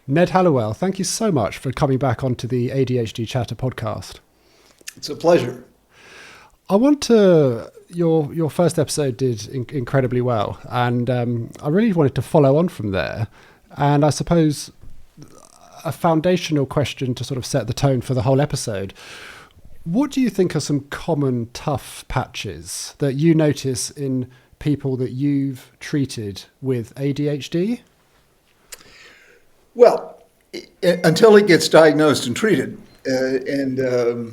Ned Hallowell, thank you so much for coming back onto the ADHD Chatter podcast. It's a pleasure. Your first episode did incredibly well, and I really wanted to follow on from there. And I suppose a foundational question to sort of set the tone for the whole episode. What do you think are some common tough patches that you notice in people that you've treated with ADHD? Well, until it gets diagnosed and treated, or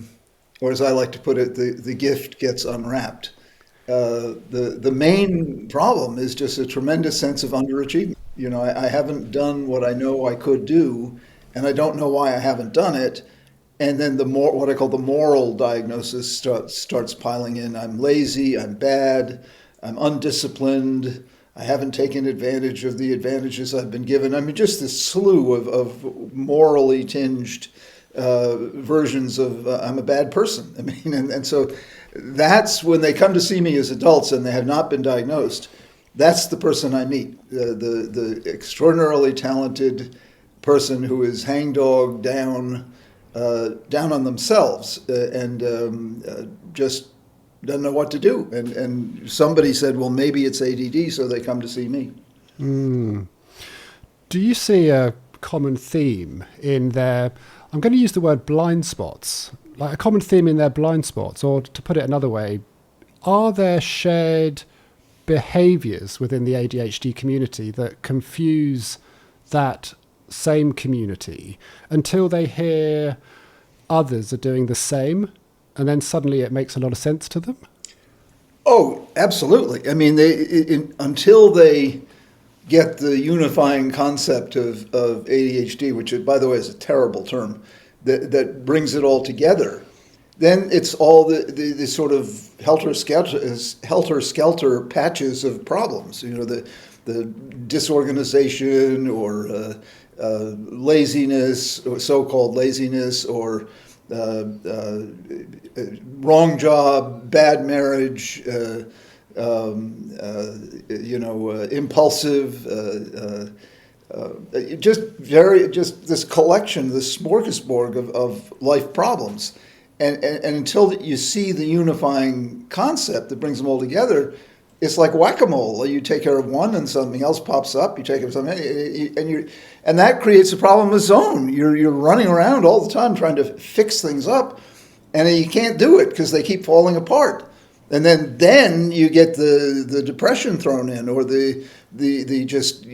as I like to put it, the gift gets unwrapped. The main problem is just a tremendous sense of underachievement. You know, I haven't done what I know I could do, and I don't know why I haven't done it. And then what I call the moral diagnosis starts piling in. I'm lazy, I'm bad, I'm undisciplined, I haven't taken advantage of the advantages I've been given. I mean, just this slew of morally tinged versions of I'm a bad person. I mean, and so that's when they come to see me as adults and they have not been diagnosed. That's the person I meet, the extraordinarily talented person who is hangdog down on themselves and just doesn't know what to do. And somebody said, well, maybe it's ADD, so they come to see me. Do you see a common theme in their, I'm going to use the word blind spots, like a common theme in their blind spots, or to put it another way, are there shared behaviours within the ADHD community that confuse that same community until they hear others are doing the same, and then suddenly it makes a lot of sense to them? Oh, absolutely. I mean, until they get the unifying concept of ADHD, which, by the way, is a terrible term, that brings it all together, then it's all the sort of helter-skelter patches of problems. You know, the disorganization or laziness, or so-called laziness, or wrong job, bad marriage, impulsive, just this collection, this smorgasbord of life problems. And until you see the unifying concept that brings them all together, it's like whack-a-mole. You take care of one and something else pops up. You take care of something, and that creates a problem of its own. You're running around all the time trying to fix things up, and you can't do it because they keep falling apart. And then you get the depression thrown in, or the just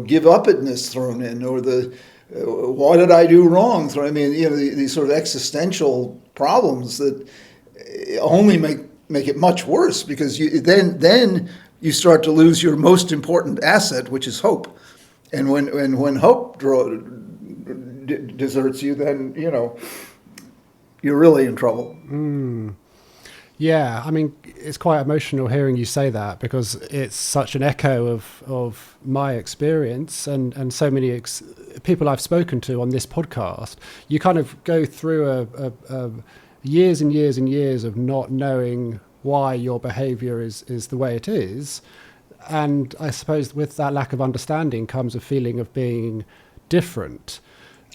give upness thrown in, or the what did I do wrong? I mean, these sort of existential problems that only make it much worse, because then you start to lose your most important asset, which is hope. And when hope deserts you, then you're really in trouble. Yeah, I mean, it's quite emotional hearing you say that, because it's such an echo of my experience and so many people I've spoken to on this podcast. You kind of go through a years and years and years of not knowing why your behavior is the way it is. And I suppose with that lack of understanding comes a feeling of being different.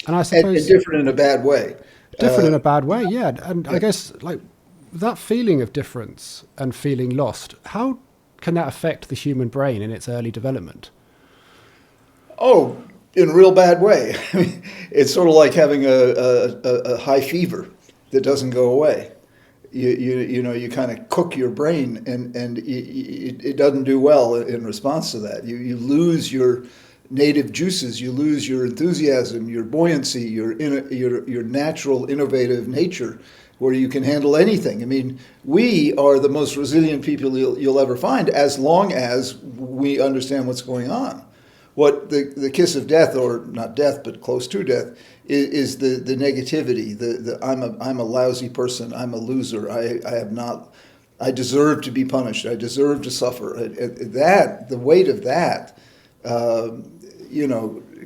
And I suppose... And different in a bad way. Different in a bad way, yeah. And I guess, like, that feeling of difference and feeling lost, how can that affect the human brain in its early development? Oh, in a real bad way. I mean, it's sort of like having a high fever that doesn't go away. You kind of cook your brain, and it doesn't do well in response to that. You lose your native juices, you lose your enthusiasm, your buoyancy, your natural innovative nature, where you can handle anything. I mean, we are the most resilient people you'll ever find, as long as we understand what's going on. What the kiss of death, or not death, but close to death, is the negativity. I'm a lousy person. I'm a loser. I deserve to be punished. I deserve to suffer. The weight of that,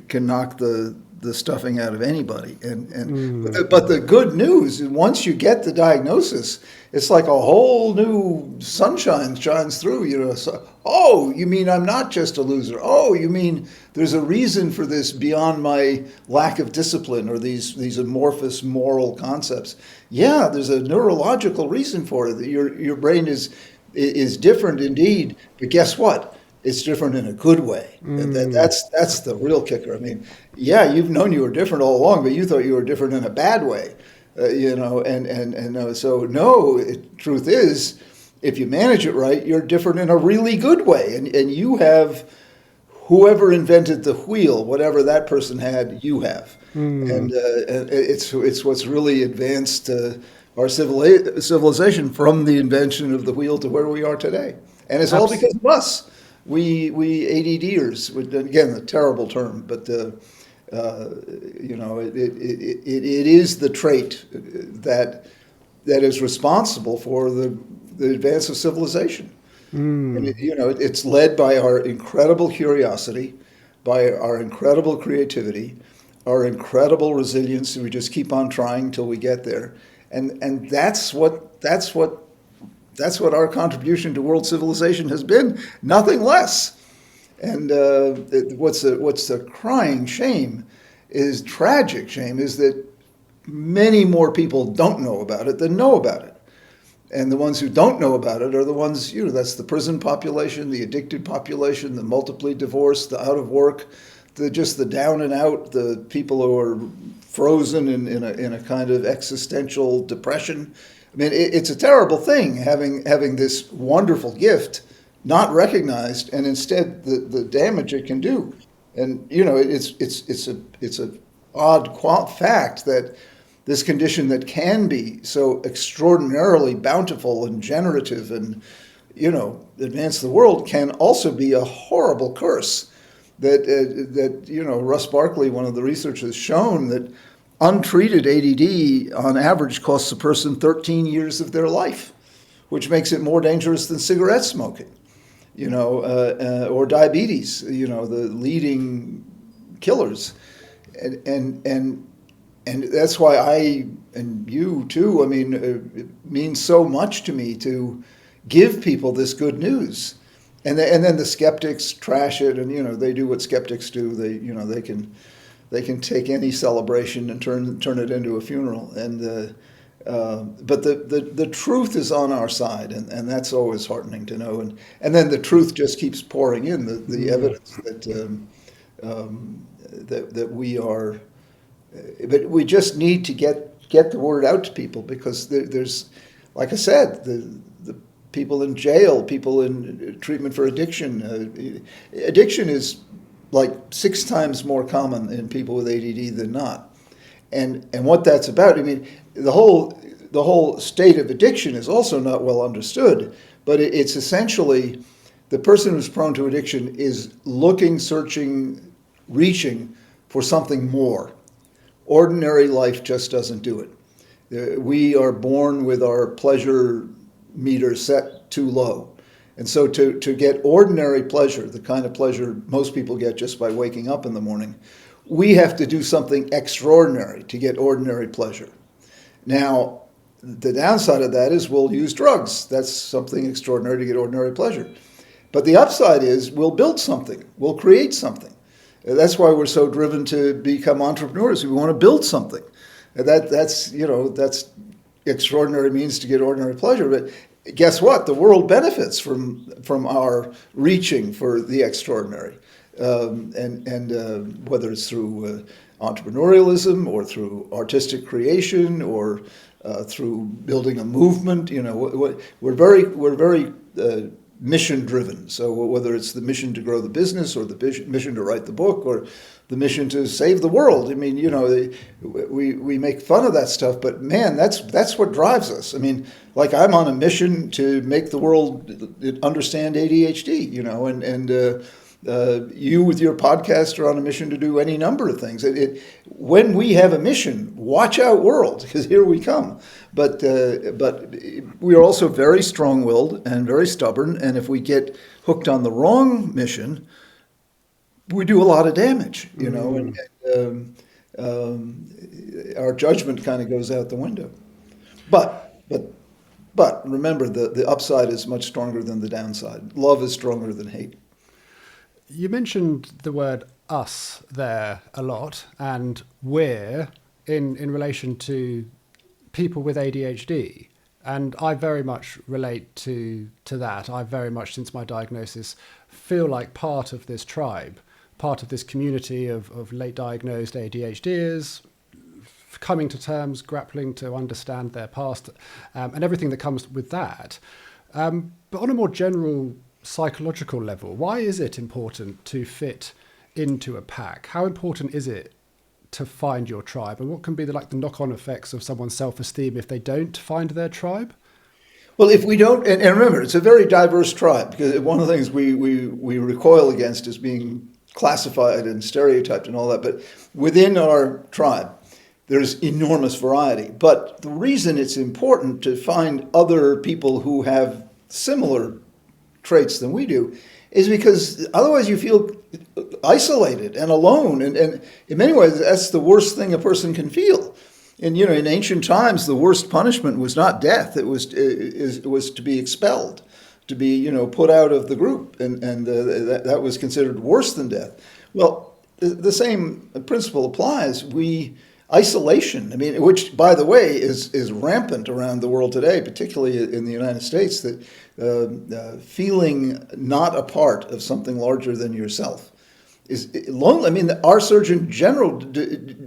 can knock the stuffing out of anybody. But the good news is, once you get the diagnosis, it's like a whole new sunshine shines through. So, Oh, you mean I'm not just a loser? Oh, you mean there's a reason for this beyond my lack of discipline or these amorphous moral concepts? Yeah, there's a neurological reason for it. That your brain is different indeed, but guess what? It's different in a good way. That's the real kicker. I mean, yeah, you've known you were different all along, but you thought you were different in a bad way, so no. Truth is, if you manage it right, you're different in a really good way, and you have whoever invented the wheel, whatever that person had, you have, and it's what's really advanced our civilization from the invention of the wheel to where we are today, and it's all because of us. We ADDers, again, a terrible term, but it is the trait that is responsible for the advance of civilization. And it's led by our incredible curiosity, by our incredible creativity, our incredible resilience. We just keep on trying till we get there, and that's what our contribution to world civilization has been. Nothing less. And what's the crying shame is tragic shame is that many more people don't know about it than know about it. And the ones who don't know about it are the ones, that's the prison population, the addicted population, the multiply divorced, the out of work, the down and out, the people who are frozen in a kind of existential depression. I mean, it's a terrible thing having this wonderful gift not recognized, and instead the damage it can do. And it's a odd fact that this condition that can be so extraordinarily bountiful and generative and advance the world can also be a horrible curse. That Russ Barkley, one of the researchers, has shown that untreated ADD on average costs a person 13 years of their life, which makes it more dangerous than cigarette smoking, or diabetes, the leading killers. And that's why I, and you too, I mean, it means so much to me to give people this good news. And then the skeptics trash it, and they do what skeptics do. They can take any celebration and turn it into a funeral. And but the truth is on our side, and that's always heartening to know. And then the truth just keeps pouring in, the evidence that we are. But we just need to get the word out to people, because there's, like I said, the people in jail, people in treatment for addiction. Addiction is like 6 times more common in people with ADD than not. And what that's about, I mean, the whole state of addiction is also not well understood, but it's essentially the person who's prone to addiction is looking, searching, reaching for something more. Ordinary life just doesn't do it. We are born with our pleasure meter set too low. And so to get ordinary pleasure, the kind of pleasure most people get just by waking up in the morning, we have to do something extraordinary to get ordinary pleasure. Now, the downside of that is we'll use drugs. That's something extraordinary to get ordinary pleasure. But the upside is we'll build something. We'll create something. That's why we're so driven to become entrepreneurs. We want to build something. That's extraordinary means to get ordinary pleasure. But guess what? The world benefits from our reaching for the extraordinary, and whether it's through entrepreneurialism or through artistic creation or through building a movement. We're very mission driven. So whether it's the mission to grow the business or the mission to write the book or the mission to save the world, I mean, we make fun of that stuff, but man, that's what drives us. I mean, like I'm on a mission to make the world understand ADHD, and you with your podcast are on a mission to do any number of things. When we have a mission, watch out, world, because here we come. But we are also very strong-willed and very stubborn, and if we get hooked on the wrong mission, we do a lot of damage, and our judgment kind of goes out the window. But But remember, the upside is much stronger than the downside. Love is stronger than hate. You mentioned the word us there a lot, and we're in relation to people with ADHD. And I very much relate to that. I very much, since my diagnosis, feel like part of this tribe, part of this community of late diagnosed ADHDers, coming to terms, grappling to understand their past, and everything that comes with that. But on a more general psychological level, why is it important to fit into a pack? How important is it to find your tribe, and what can be the knock-on effects of someone's self-esteem if they don't find their tribe? Well, if we don't, and remember, it's a very diverse tribe, because one of the things we recoil against is being classified and stereotyped and all that. But within our tribe, there's enormous variety. But the reason it's important to find other people who have similar traits than we do is because otherwise you feel isolated and alone. And in many ways, that's the worst thing a person can feel. And, in ancient times, the worst punishment was not death. It was to be expelled, to be, put out of the group. And that was considered worse than death. Well, the same principle applies. Isolation, which, by the way, is rampant around the world today, particularly in the United States, that feeling not a part of something larger than yourself is lonely. Our Surgeon General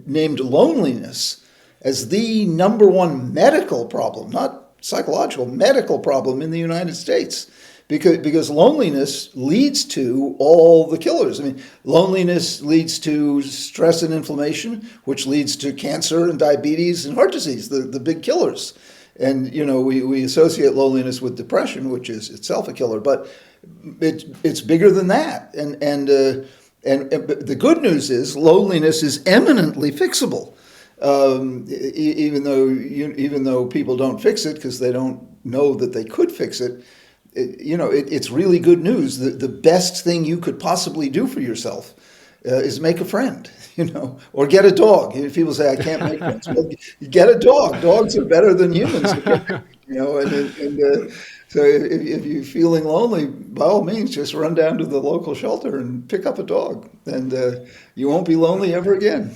named loneliness as the number one medical problem, not psychological, medical problem in the United States. Because loneliness leads to all the killers. Loneliness leads to stress and inflammation, which leads to cancer and diabetes and heart disease, the big killers. And, we associate loneliness with depression, which is itself a killer, but it's bigger than that. And the good news is loneliness is eminently fixable. Even though people don't fix it because they don't know that they could fix it. It's really good news. The best thing you could possibly do for yourself is make a friend, or get a dog. People say, I can't make friends. Well, get a dog. Dogs are better than humans. So if you're feeling lonely, by all means, just run down to the local shelter and pick up a dog, and you won't be lonely ever again.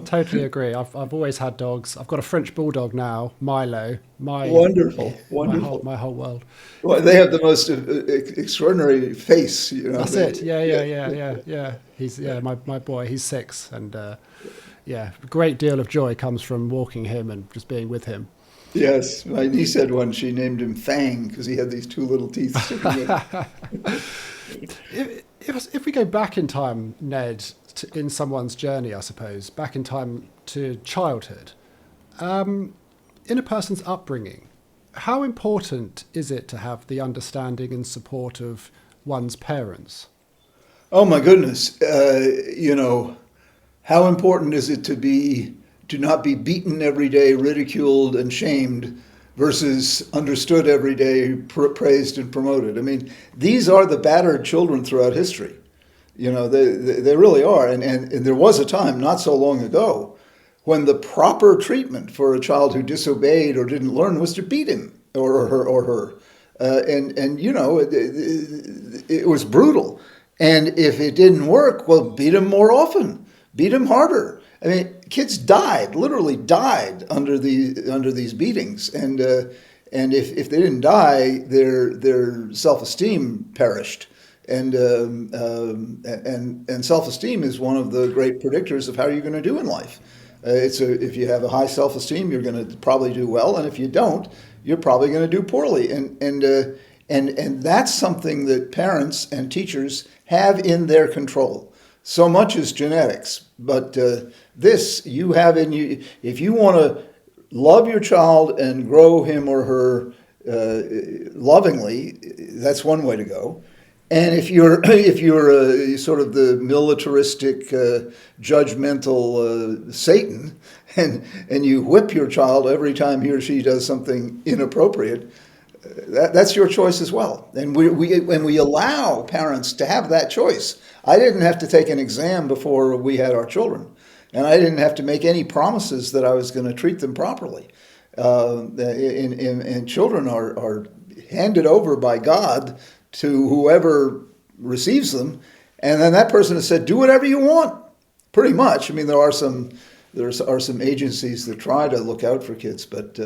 Totally agree. I've always had dogs. I've got a French bulldog now, Milo. Wonderful. My whole world. Well, they have the most extraordinary face. That's it. Yeah. He's my boy. He's 6, and a great deal of joy comes from walking him and just being with him. Yes, my niece had one. She named him Fang because he had these 2 little teeth sticking in. If we go back in time, Ned, in someone's journey, I suppose, back in time to childhood, in a person's upbringing, how important is it to have the understanding and support of one's parents? Oh my goodness, how important is it to not be beaten every day, ridiculed and shamed, versus understood every day, praised and promoted? These are the battered children throughout history. They really are. And there was a time not so long ago when the proper treatment for a child who disobeyed or didn't learn was to beat him or her. It was brutal. And if it didn't work, well, beat him more often, beat him harder. Kids literally died under these beatings, and if they didn't die, their self-esteem perished, and self-esteem is one of the great predictors of how you're going to do in life. If you have a high self-esteem, you're going to probably do well, and if you don't, you're probably going to do poorly, and that's something that parents and teachers have in their control. So much is genetics, but this you have in you. If you want to love your child and grow him or her lovingly, that's one way to go. And if you're sort of the militaristic, judgmental Satan, and you whip your child every time he or she does something inappropriate, that's your choice as well. And we allow parents to have that choice. I didn't have to take an exam before we had our children, and I didn't have to make any promises that I was going to treat them properly. And children are handed over by God to whoever receives them, and then that person has said, "Do whatever you want." Pretty much. I mean, there are some agencies that try to look out for kids, but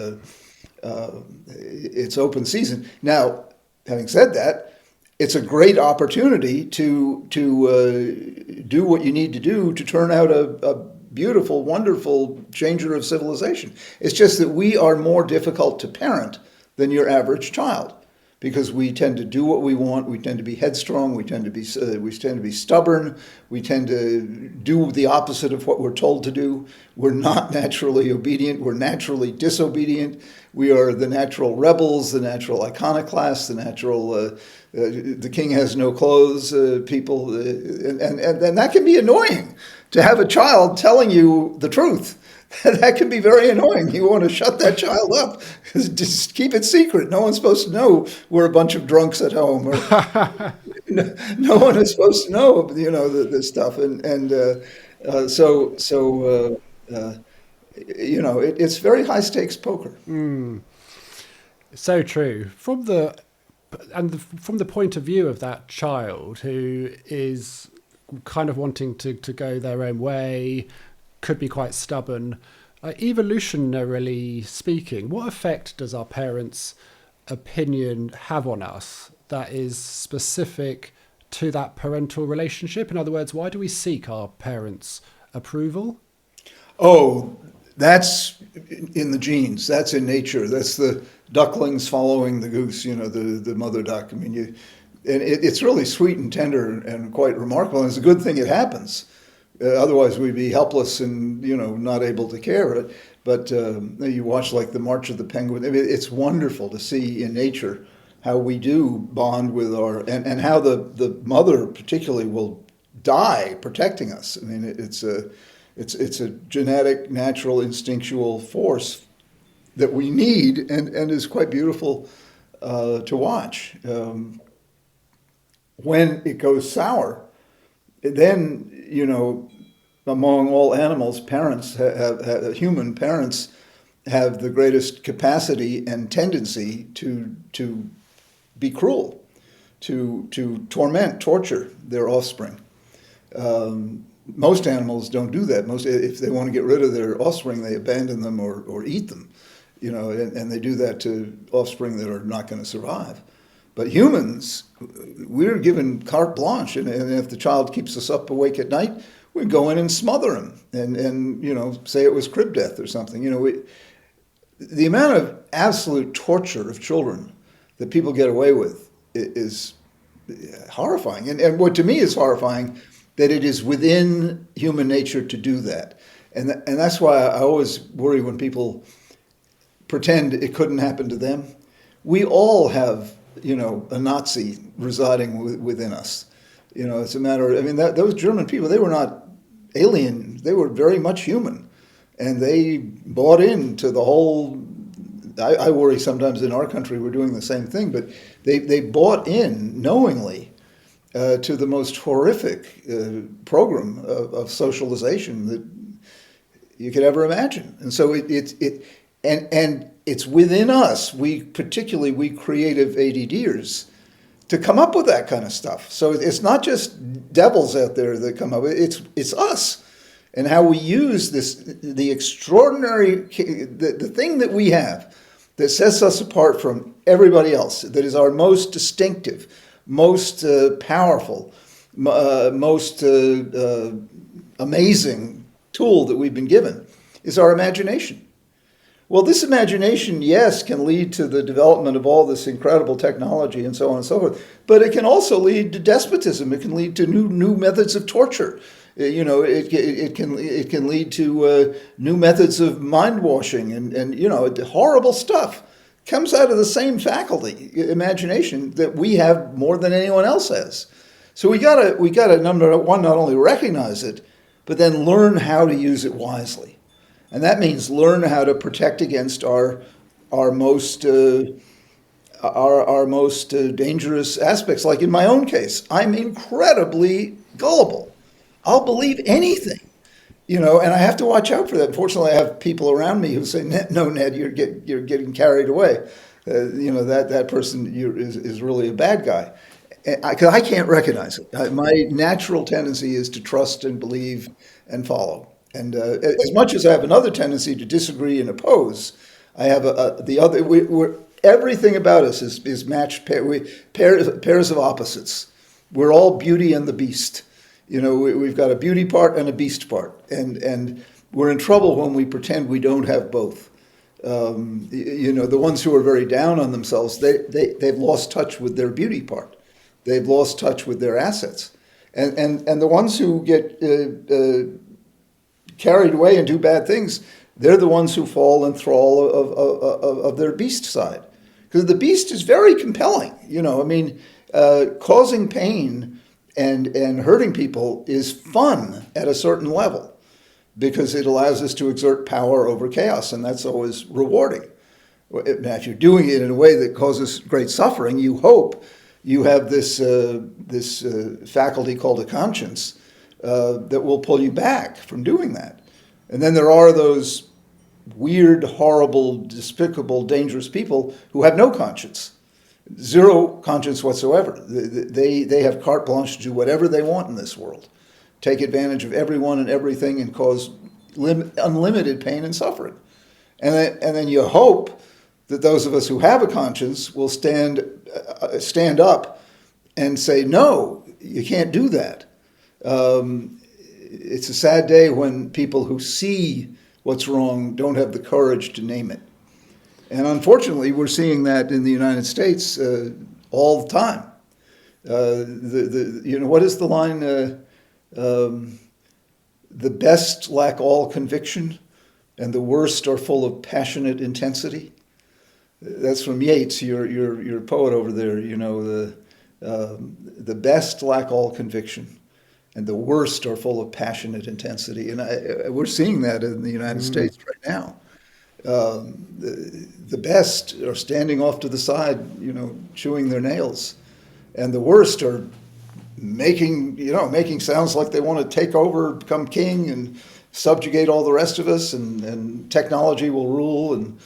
it's open season. Now, having said that, it's a great opportunity to do what you need to do to turn out a beautiful, wonderful changer of civilization. It's just that we are more difficult to parent than your average child, because we tend to do what we want. We tend to be headstrong. We tend to be stubborn. We tend to do the opposite of what we're told to do. We're not naturally obedient. We're naturally disobedient. We are the natural rebels, the natural iconoclasts, the natural the king has no clothes people, and that can be annoying to have a child telling you the truth. That can be very annoying. You want to shut that child up. Just keep it secret. No one's supposed to know we're a bunch of drunks at home. Or, no one is supposed to know, this stuff. It's very high stakes poker. So true. From the point of view of that child who is kind of wanting to go their own way, could be quite stubborn. Evolutionarily speaking, what effect does our parents' opinion have on us that is specific to that parental relationship? In other words, why do we seek our parents' approval? Oh, that's in the genes. That's in nature. That's the ducklings following the goose, the mother duck. I mean, it's really sweet and tender and quite remarkable. And it's a good thing it happens. Otherwise, we'd be helpless and not able to care. But you watch like the March of the Penguin. I mean, it's wonderful to see in nature how we do bond with and how the mother particularly will die protecting us. I mean, it's a genetic, natural, instinctual force that we need and is quite beautiful to watch. When it goes sour, then, among all animals, parents human parents have the greatest capacity and tendency to be cruel, to torment, torture their offspring. Most animals don't do that. If they want to get rid of their offspring, they abandon them or eat them, and they do that to offspring that are not going to survive. But humans, we're given carte blanche, and if the child keeps us up awake at night, we go in and smother him and say it was crib death or something. The amount of absolute torture of children that people get away with is horrifying. And what to me is horrifying, that it is within human nature to do that. And that's why I always worry when people pretend it couldn't happen to them. We all have a Nazi residing within us. It's a matter of, those German people, they were not alien. They were very much human. And they bought into the whole, I worry sometimes in our country we're doing the same thing, but they bought in knowingly to the most horrific program of socialization that you could ever imagine. And so it's within us, we creative ADDers, to come up with that kind of stuff. So it's not just devils out there that come up with it, it's us. And how we use the extraordinary, the thing that we have that sets us apart from everybody else, that is our most distinctive, most powerful, most amazing tool that we've been given, is our imagination. Well, this imagination, yes, can lead to the development of all this incredible technology and so on and so forth, but it can also lead to despotism. It can lead to new methods of torture. It can lead to new methods of mind washing and horrible stuff. Comes out of the same faculty, imagination, that we have more than anyone else has. So we gotta number one, not only recognize it, but then learn how to use it wisely. And that means learn how to protect against our most dangerous aspects. Like in my own case, I'm incredibly gullible. I'll believe anything. And I have to watch out for that. Fortunately, I have people around me who say, "No, Ned, you're getting carried away. That person is really a bad guy." Because I can't recognize it. My natural tendency is to trust and believe and follow. And as much as I have another tendency to disagree and oppose, I have the other. Everything about us is matched pairs of opposites. We're all Beauty and the Beast. We've got a beauty part and a beast part, and we're in trouble when we pretend we don't have both. The ones who are very down on themselves, they've lost touch with their beauty part. They've lost touch with their assets, and the ones who get carried away and do bad things, they're the ones who fall in thrall of their beast side, because the beast is very compelling. Causing pain and hurting people is fun at a certain level, because it allows us to exert power over chaos, and that's always rewarding. Now, if you're doing it in a way that causes great suffering, you hope you have this faculty called a conscience that will pull you back from doing that. And then there are those weird, horrible, despicable, dangerous people who have no conscience. Zero conscience whatsoever. They have carte blanche to do whatever they want in this world, take advantage of everyone and everything, and cause unlimited pain and suffering. And then you hope that those of us who have a conscience will stand up and say, no, you can't do that. It's a sad day when people who see what's wrong don't have the courage to name it. And unfortunately, we're seeing that in the United States all the time. What is the line? The best lack all conviction, and the worst are full of passionate intensity. That's from Yeats, your poet over there. The best lack all conviction, and the worst are full of passionate intensity. And we're seeing that in the United States right now. The best are standing off to the side, chewing their nails, and the worst are making sounds like they want to take over, become king, and subjugate all the rest of us, and technology will rule. And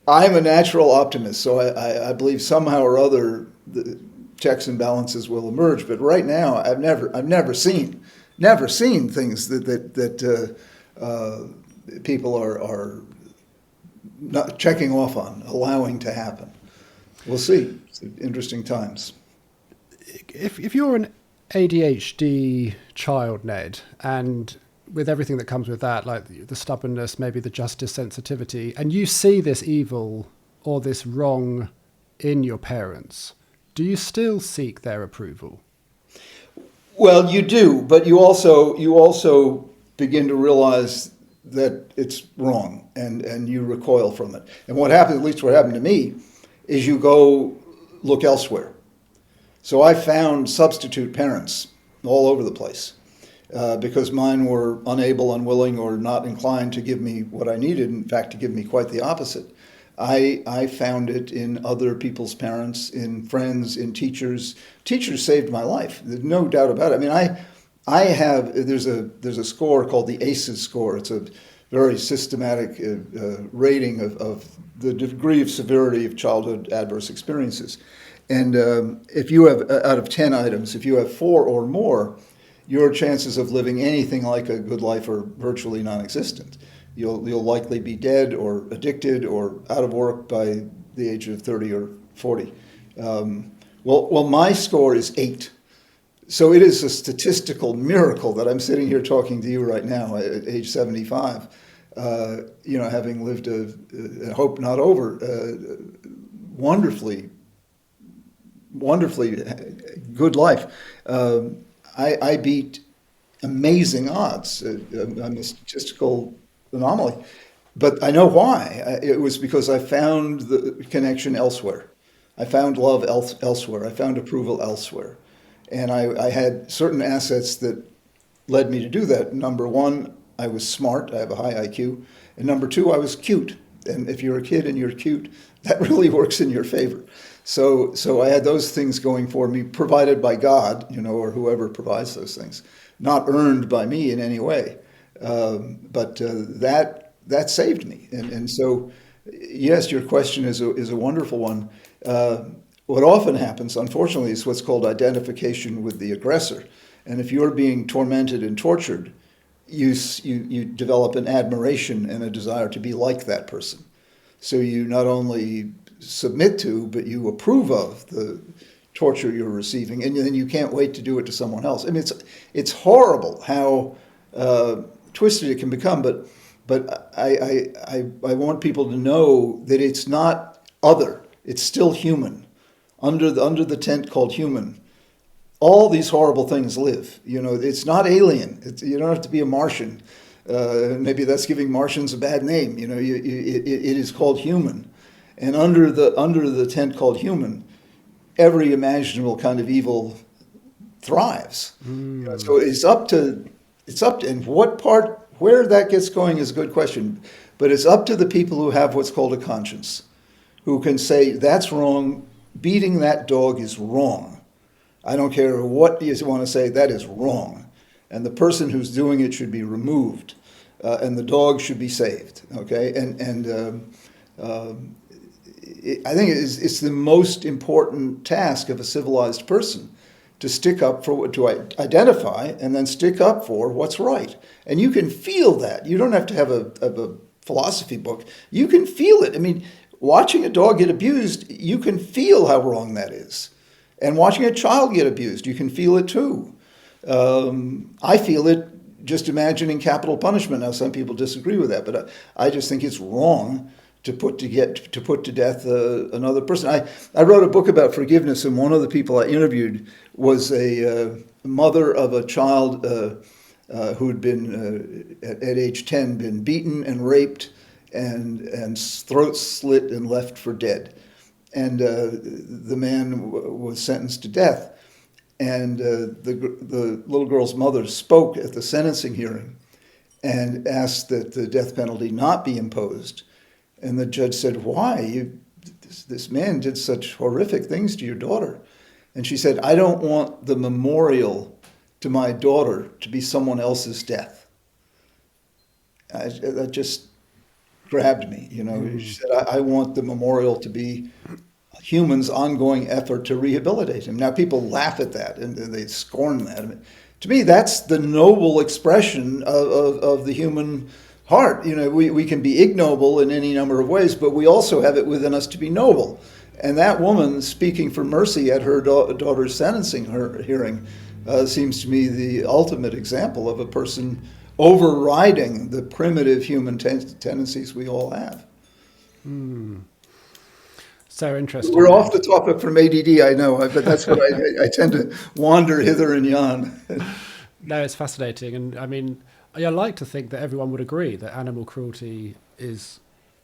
I'm a natural optimist, so I believe somehow or other the checks and balances will emerge. But right now, I've never seen things that people are not checking off on, allowing to happen. We'll see. It's interesting times. If you're an ADHD child, Ned, and with everything that comes with that, like the stubbornness, maybe the justice sensitivity, and you see this evil or this wrong in your parents, do you still seek their approval? Well, you do, but you also begin to realize that it's wrong, and you recoil from it. And what happened, at least what happened to me, is you go look elsewhere. So I found substitute parents all over the place because mine were unable, unwilling, or not inclined to give me what I needed. In fact, to give me quite the opposite. I found it in other people's parents, in friends, in teachers. Teachers saved my life. There's no doubt about it. I mean, there's a score called the ACEs score. It's a very systematic rating of the degree of severity of childhood adverse experiences. And if you have, out of 10 items, if you have 4 or more, your chances of living anything like a good life are virtually non-existent. You'll likely be dead or addicted or out of work by the age of 30 or 40. Well, my score is 8. So it is a statistical miracle that I'm sitting here talking to you right now at age 75, having lived a hope not over, wonderfully good life. I beat amazing odds. I'm a statistical anomaly. But I know why. It was because I found the connection elsewhere. I found love elsewhere. I found approval elsewhere. And I had certain assets that led me to do that. Number one, I was smart. I have a high IQ. And number two, I was cute. And if you're a kid and you're cute, that really works in your favor. So I had those things going for me, provided by God, or whoever provides those things, not earned by me in any way. But that saved me. And so, yes, your question is a wonderful one. What often happens, unfortunately, is what's called identification with the aggressor. And if you're being tormented and tortured, you develop an admiration and a desire to be like that person. So you not only submit to, but you approve of the torture you're receiving, and then you can't wait to do it to someone else. I mean, it's horrible how twisted it can become. But I want people to know that it's not other; it's still human. Under the tent called human, all these horrible things live. It's not alien. You don't have to be a Martian. Maybe that's giving Martians a bad name. It is called human, and under the tent called human, every imaginable kind of evil thrives. So it's up to, and where that gets going is a good question, but it's up to the people who have what's called a conscience, who can say that's wrong. Beating that dog is wrong. I don't care what you want to say, that is wrong. And the person who's doing it should be removed, and the dog should be saved. Okay, I think it's the most important task of a civilized person to stick up to identify and then stick up for what's right. And you can feel that. You don't have to have a philosophy book. You can feel it. I mean, watching a dog get abused, you can feel how wrong that is. And watching a child get abused, you can feel it too. I feel it just imagining capital punishment. Now, some people disagree with that, but I just think it's wrong to put to death another person. I wrote a book about forgiveness, and one of the people I interviewed was a mother of a child who'd been at age 10 been beaten and raped and throat slit and left for dead. And the man was sentenced to death. And the little girl's mother spoke at the sentencing hearing and asked that the death penalty not be imposed. And the judge said, "Why? This man did such horrific things to your daughter." And she said, "I don't want the memorial to my daughter to be someone else's death." That just grabbed me. She said, I want the memorial to be humans' ongoing effort to rehabilitate him. Now, people laugh at that and they scorn that. I mean, to me, that's the noble expression of the human heart. We can be ignoble in any number of ways, but we also have it within us to be noble. And that woman speaking for mercy at her daughter's sentencing hearing seems to me the ultimate example of a person overriding the primitive human tendencies we all have. So interesting. We're off the topic from ADD, I know, but that's what I tend to wander hither and yon. No, it's fascinating. And I mean, I like to think that everyone would agree that animal cruelty is,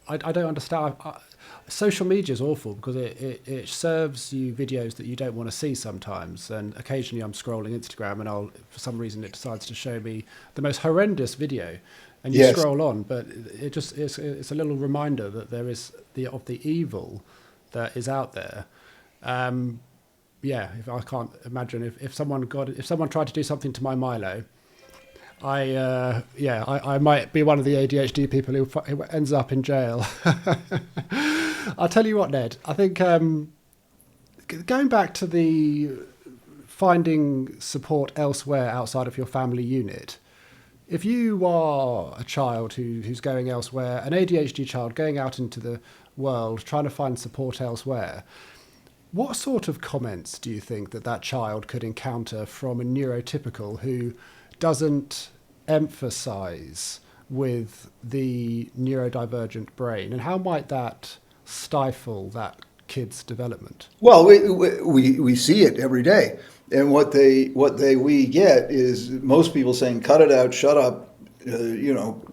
I don't understand. Social media is awful because it serves you videos that you don't want to see sometimes. And occasionally I'm scrolling Instagram and for some reason it decides to show me the most horrendous video. And you scroll on, but it's a little reminder that there is of the evil that is out there. If I can't imagine if someone tried to do something to my Milo, I might be one of the ADHD people who ends up in jail. I'll tell you what, Ned, I think going back to the finding support elsewhere outside of your family unit, if you are a child who's going elsewhere, an ADHD child going out into the world, trying to find support elsewhere, what sort of comments do you think that child could encounter from a neurotypical who doesn't emphasize with the neurodivergent brain, and how might that stifle that kid's development? Well, we see it every day, and what we get is most people saying, "Cut it out, shut up,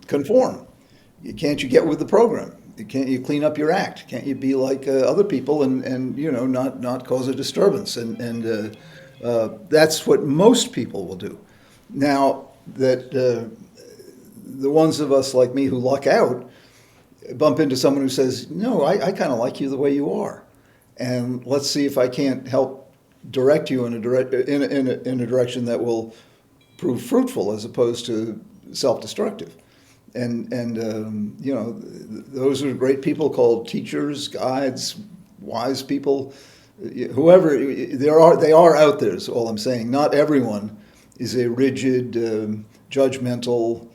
conform. Can't you get with the program? Can't you clean up your act? Can't you be like other people and not cause a disturbance?" And that's what most people will do. Now that the ones of us like me who luck out bump into someone who says, "No, I kind of like you the way you are," and let's see if I can't help direct you in a direction that will prove fruitful as opposed to self-destructive. And you know, those are great people called teachers, guides, wise people, whoever they are out there. Is all I'm saying. Not everyone is a rigid, judgmental,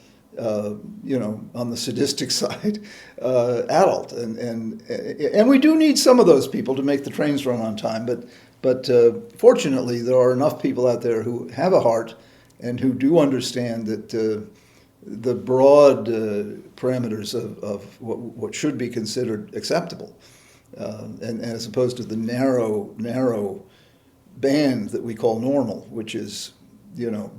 you know, on the sadistic side, adult, and we do need some of those people to make the trains run on time. But fortunately, there are enough people out there who have a heart and who do understand that the broad parameters of what should be considered acceptable, and as opposed to the narrow band that we call normal, which is, you know,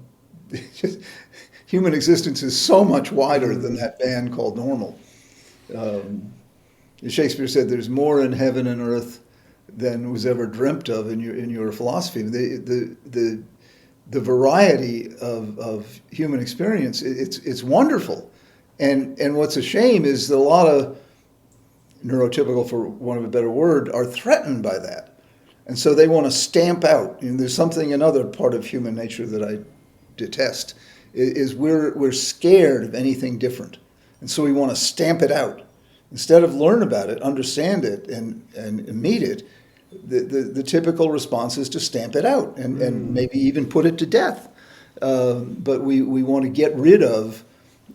human existence is so much wider than that band called normal. Shakespeare said, "There's more in heaven and earth than was ever dreamt of in your philosophy." The variety of human experience, it's wonderful, and what's a shame is that a lot of neurotypical, for want of a better word, are threatened by that, and so they want to stamp out. And there's something, another part of human nature that I detest, is we're scared of anything different, and so we want to stamp it out instead of learn about it, understand it, and meet it. The typical response is to stamp it out and maybe even put it to death. But we want to get rid of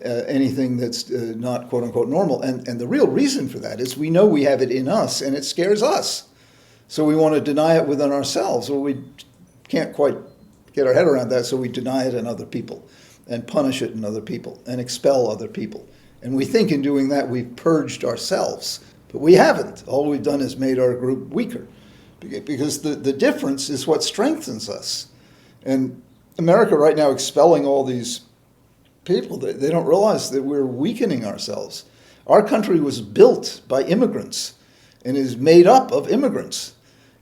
anything that's not quote unquote normal. And the real reason for that is we know we have it in us and it scares us. So we want to deny it within ourselves. Well, we can't quite get our head around that, so we deny it in other people and punish it in other people and expel other people. And we think in doing that we've purged ourselves, but we haven't. All we've done is made our group weaker. Because the difference is what strengthens us. And America right now expelling all these people, they don't realize that we're weakening ourselves. Our country was built by immigrants and is made up of immigrants.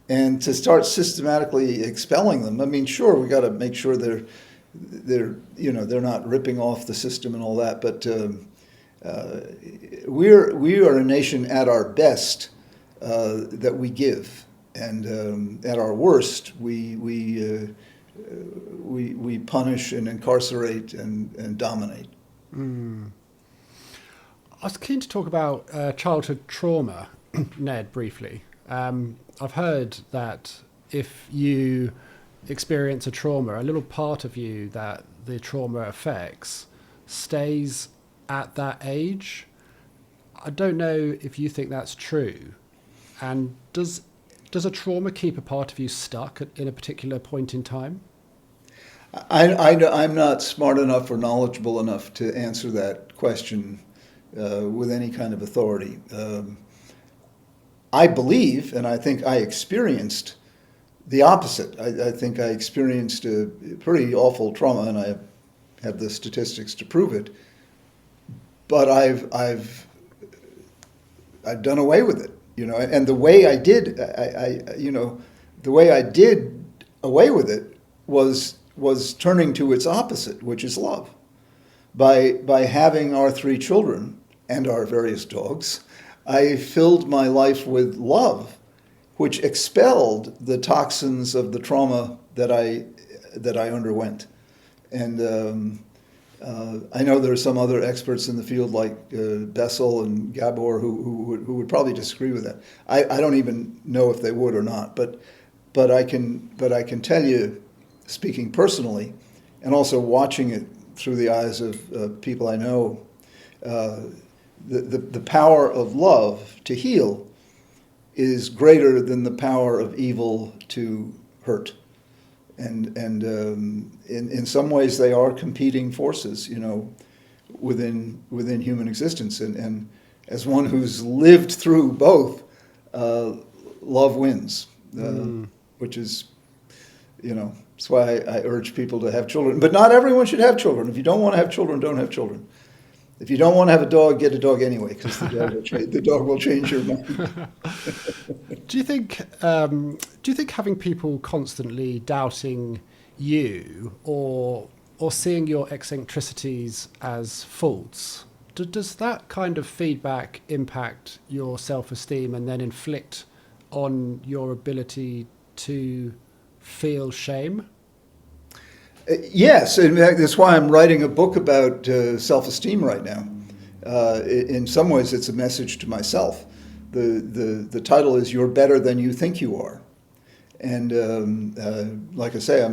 And to start systematically expelling them, I mean, sure, we got to make sure they're not ripping off the system and all that. But we are a nation at our best that we give. And at our worst, we punish and incarcerate and dominate. I was keen to talk about childhood trauma, Ned, briefly. I've heard that if you experience a trauma, a little part of you that the trauma affects stays at that age. I don't know if you think that's true. And does a trauma keep a part of you stuck in a particular point in time? I'm not smart enough or knowledgeable enough to answer that question with any kind of authority. I believe, and I think I experienced the opposite. I think I experienced a pretty awful trauma, and I have the statistics to prove it. But I've done away with it. You know, and the way I did, the way I did away with it was turning to its opposite, which is love. By having our 3 children and our various dogs, I filled my life with love, which expelled the toxins of the trauma that I underwent. And I know there are some other experts in the field like Bessel and Gabor who would probably disagree with that. I don't even know if they would or not, but I can tell you, speaking personally, and also watching it through the eyes of people I know, the power of love to heal is greater than the power of evil to hurt. And in some ways they are competing forces, you know, within human existence. And as one who's lived through both, love wins, which is, you know, that's why I urge people to have children. But not everyone should have children. If you don't want to have children, don't have children. If you don't want to have a dog, get a dog anyway, because the dog will change your mind. Do you think having people constantly doubting you or seeing your eccentricities as faults, does that kind of feedback impact your self-esteem and then inflict on your ability to feel shame? Yes, in fact, that's why I'm writing a book about self-esteem right now. In some ways, it's a message to myself. The title is "You're Better Than You Think You Are," and like I say,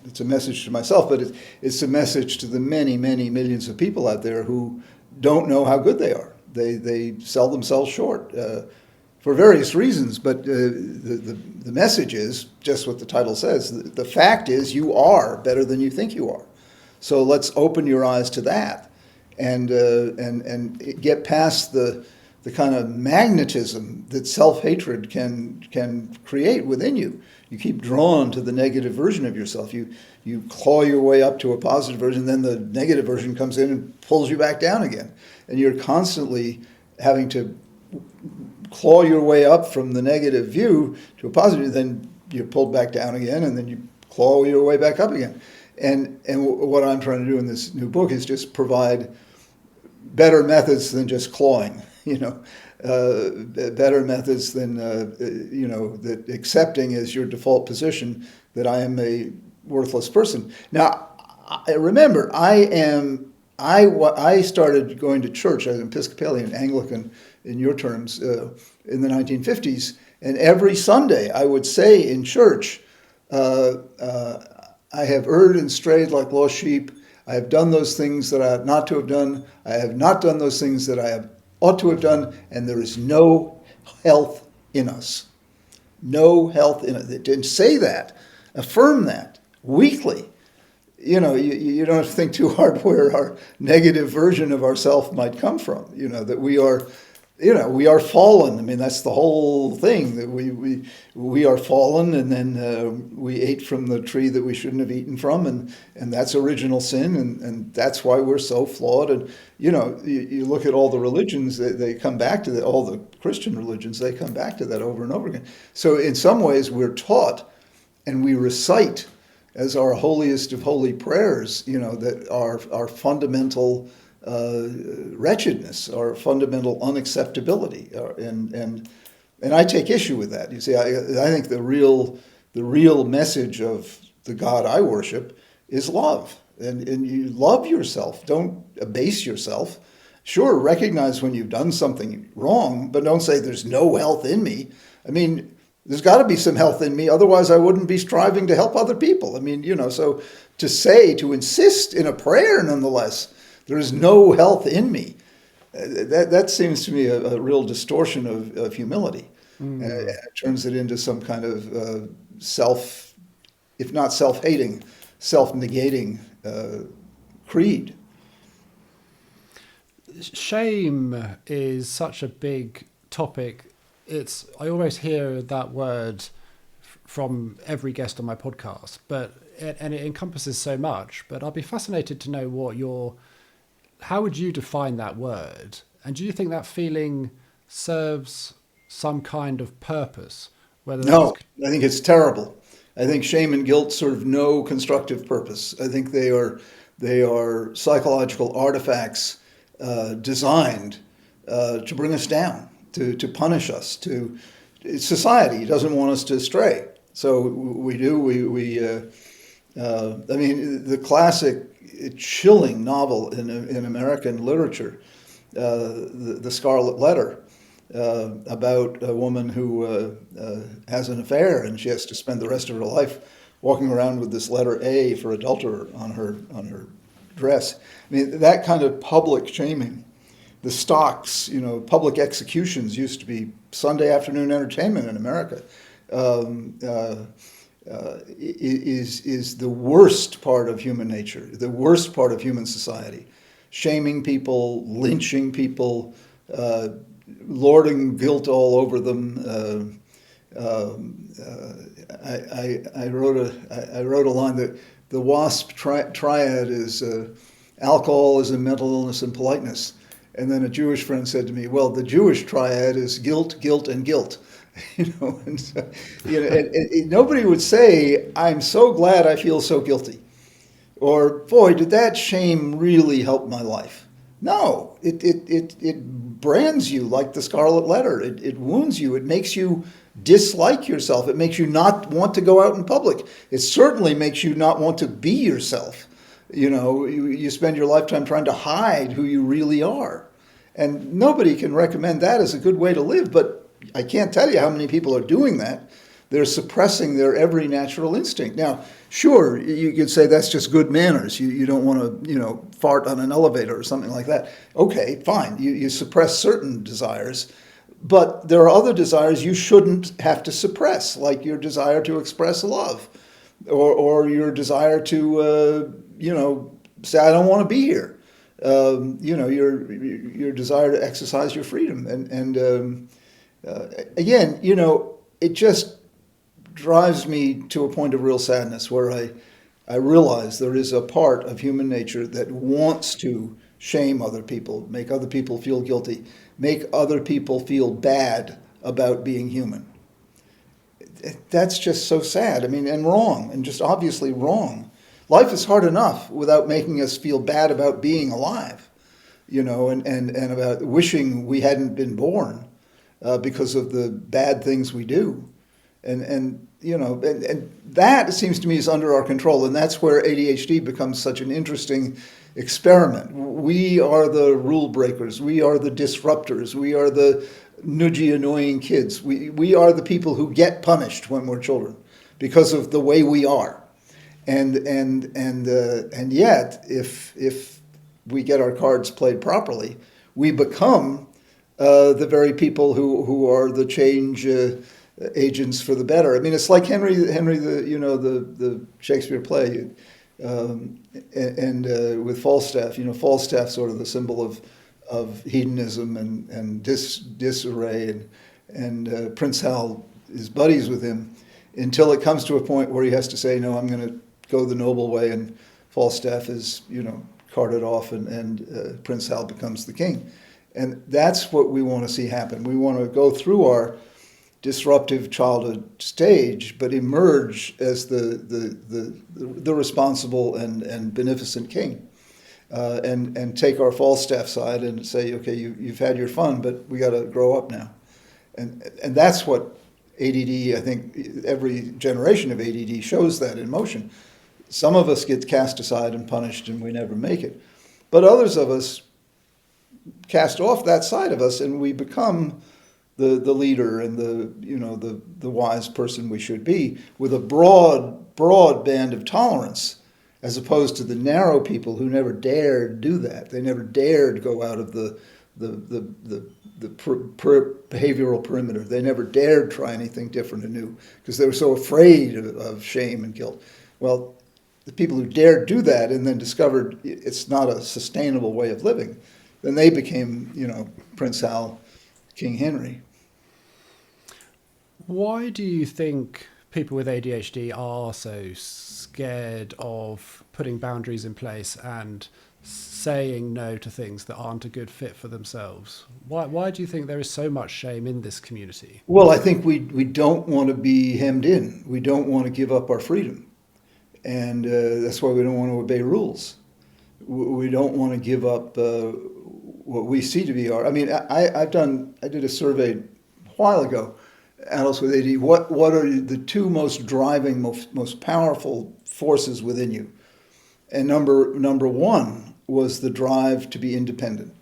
it's a message to myself, but it's a message to the many, many millions of people out there who don't know how good they are. They sell themselves short for various reasons, but the message is just what the title says. The fact is you are better than you think you are. So let's open your eyes to that and get past the kind of magnetism that self-hatred can create within you. You keep drawn to the negative version of yourself. You claw your way up to a positive version, then the negative version comes in and pulls you back down again. And you're constantly having to claw your way up from the negative view to a positive, then you're pulled back down again, and then you claw your way back up again. And what I'm trying to do in this new book is just provide better methods than just clawing, better methods than, that accepting as your default position that I am a worthless person. Now, remember, I started going to church. I was Episcopalian, Anglican in your terms, in the 1950s. And every Sunday I would say in church, I have erred and strayed like lost sheep. I have done those things that I ought not to have done. I have not done those things that I ought to have done. And there is no health in us. No health in it. It didn't say that. Affirm that weekly. You don't have to think too hard where our negative version of ourself might come from. That we are fallen. I mean, that's the whole thing, that we are fallen, and then we ate from the tree that we shouldn't have eaten from, and that's original sin, and that's why we're so flawed. And you look at all the religions, they come back to that. All the Christian religions, they come back to that over and over again. So in some ways, we're taught, and we recite as our holiest of holy prayers, that our fundamental wretchedness, our fundamental unacceptability, and I take issue with that. You see, I think the real message of the God I worship is love, and you love yourself. Don't abase yourself. Sure, recognize when you've done something wrong, but don't say there's no health in me. I mean, there's got to be some health in me, otherwise I wouldn't be striving to help other people. I mean, so to insist in a prayer, nonetheless, there is no health in me, that seems to me a real distortion of humility. And it turns it into some kind of if not self-hating, self-negating creed. Shame is such a big topic. I always hear that word from every guest on my podcast, and it encompasses so much. But I'd be fascinated to know how would you define that word? And do you think that feeling serves some kind of purpose? No, I think it's terrible. I think shame and guilt serve no constructive purpose. I think they are psychological artifacts designed to bring us down, to punish us. Society doesn't want us to stray, so we do. I mean, the classic chilling novel in American literature, The Scarlet Letter, about a woman who has an affair, and she has to spend the rest of her life walking around with this letter A for adulterer on her dress. I mean, that kind of public shaming. The stocks, public executions used to be Sunday afternoon entertainment in America. Is the worst part of human nature, the worst part of human society. Shaming people, lynching people, lording guilt all over them. I wrote a line that the WASP triad is alcoholism, mental illness, and politeness. And then a Jewish friend said to me, well, the Jewish triad is guilt, guilt, and guilt. And so, nobody would say, I'm so glad I feel so guilty. Or, boy, did that shame really help my life. No, it brands you like the scarlet letter. It wounds you. It makes you dislike yourself. It makes you not want to go out in public. It certainly makes you not want to be yourself. You spend your lifetime trying to hide who you really are. And nobody can recommend that as a good way to live, but I can't tell you how many people are doing that. They're suppressing their every natural instinct. Now, sure, you could say that's just good manners. You don't want to, fart on an elevator or something like that. Okay, fine. You suppress certain desires, but there are other desires you shouldn't have to suppress, like your desire to express love, or your desire to, say, I don't want to be here. Your desire to exercise your freedom. Again, it just drives me to a point of real sadness where I realize there is a part of human nature that wants to shame other people, make other people feel guilty, make other people feel bad about being human. That's just so sad. And wrong, and just obviously wrong. Life is hard enough without making us feel bad about being alive, and about wishing we hadn't been born because of the bad things we do. And that, it seems to me, is under our control. And that's where ADHD becomes such an interesting experiment. We are the rule breakers. We are the disruptors. We are the nudgy, annoying kids. We are the people who get punished when we're children because of the way we are. And yet, if we get our cards played properly, we become the very people who are the change agents for the better. It's like Henry the Shakespeare play, and with Falstaff. Falstaff sort of the symbol of hedonism and disarray, and Prince Hal is buddies with him until it comes to a point where he has to say, no, I'm going to go the noble way, and Falstaff is carted off, and Prince Hal becomes the king. And that's what we want to see happen. We want to go through our disruptive childhood stage, but emerge as the responsible and beneficent king, and take our Falstaff side and say, okay, you've had your fun, but we got to grow up now, and that's what ADD. I think every generation of ADD shows that in motion. Some of us get cast aside and punished, and we never make it, but others of us cast off that side of us, and we become the leader and the wise person we should be, with a broad band of tolerance, as opposed to the narrow people who never dared do that. They never dared go out of the behavioral perimeter. They never dared try anything different and new because they were so afraid of shame and guilt. Well, the people who dared do that and then discovered it's not a sustainable way of living, then they became, Prince Hal, King Henry. Why do you think people with ADHD are so scared of putting boundaries in place and saying no to things that aren't a good fit for themselves? Why do you think there is so much shame in this community? Well, I think we don't want to be hemmed in. We don't want to give up our freedom. And that's why we don't want to obey rules. We don't want to give up what we see to be our... I did a survey a while ago, adults with AD, what are the two most driving, most powerful forces within you? And number one was the drive to be independent.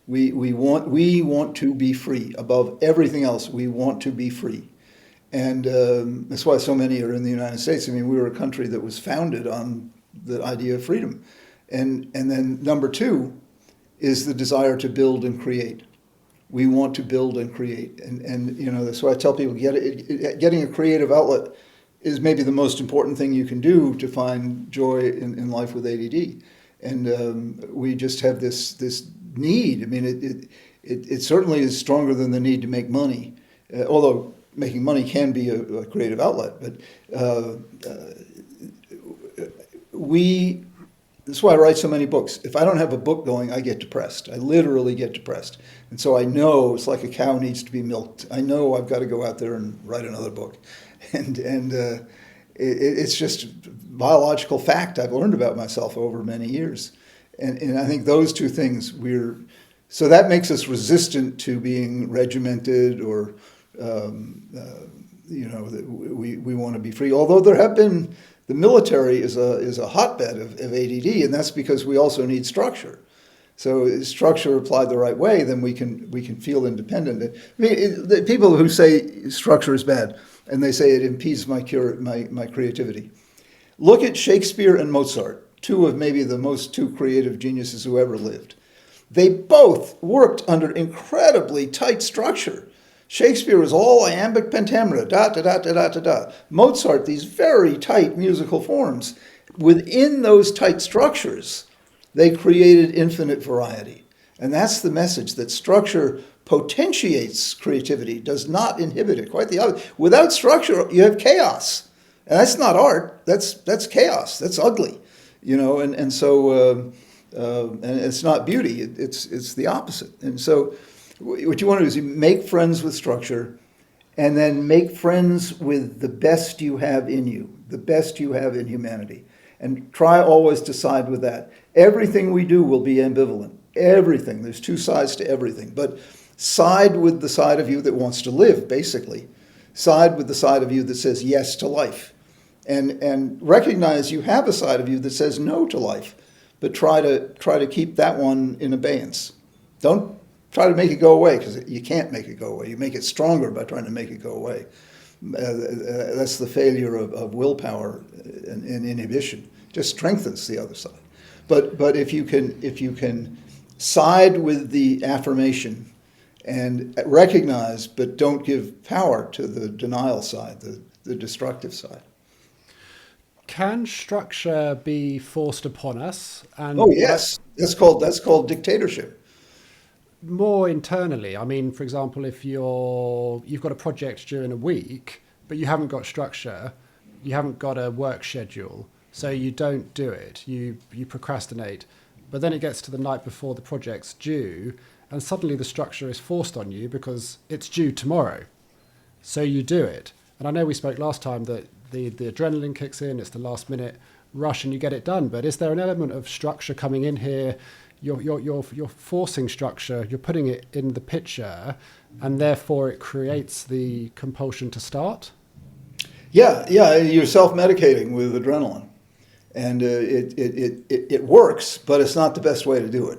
We want to be free. Above everything else, we want to be free. And that's why so many are in the United States. We were a country that was founded on the idea of freedom. And then number two is the desire to build and create. We want to build and create. And that's why I tell people getting a creative outlet is maybe the most important thing you can do to find joy in life with ADD. And we just have this need. It certainly is stronger than the need to make money, although making money can be a creative outlet. But that's why I write so many books. If I don't have a book going, I get depressed. I literally get depressed. And so I know it's like a cow needs to be milked. I know I've got to go out there and write another book. And it's just biological fact I've learned about myself over many years. And I think those two things so that makes us resistant to being regimented or, that we want to be free. Although the military is a hotbed of ADD, and that's because we also need structure. So structure applied the right way, then we can feel independent. I mean, the people who say structure is bad and they say it impedes my creativity. Look at Shakespeare and Mozart, two of maybe the most two creative geniuses who ever lived. They both worked under incredibly tight structure. Shakespeare was all iambic pentameter, da da da da da da da. Mozart, these very tight musical forms. Within those tight structures, they created infinite variety. And that's the message, that structure potentiates creativity, does not inhibit it. Quite the opposite. Without structure, you have chaos. And that's not art, that's chaos, that's ugly. And so and it's not beauty, it's the opposite. And so what you want to do is you make friends with structure, and then make friends with the best you have in you, the best you have in humanity. And try always to side with that. Everything we do will be ambivalent. Everything. There's two sides to everything. But side with the side of you that wants to live, basically. Side with the side of you that says yes to life. And recognize you have a side of you that says no to life. But try to keep that one in abeyance. Don't try to make it go away, because you can't make it go away. You make it stronger by trying to make it go away. That's the failure of willpower and inhibition. Just strengthens the other side. But if you can side with the affirmation and recognize, but don't give power to the denial side, the destructive side. Can structure be forced upon us? And oh yes, that's called dictatorship. More internally, I mean, for example, if you've got a project during a week, but you haven't got structure, you haven't got a work schedule, so you don't do it, you procrastinate, but then it gets to the night before the project's due, and suddenly the structure is forced on you because it's due tomorrow, so you do it. And I know we spoke last time that the adrenaline kicks in, it's the last minute rush and you get it done, but is there an element of structure coming in here? You're forcing structure, you're putting it in the picture, and therefore it creates the compulsion to start? Yeah, you're self-medicating with adrenaline. And it works, but it's not the best way to do it.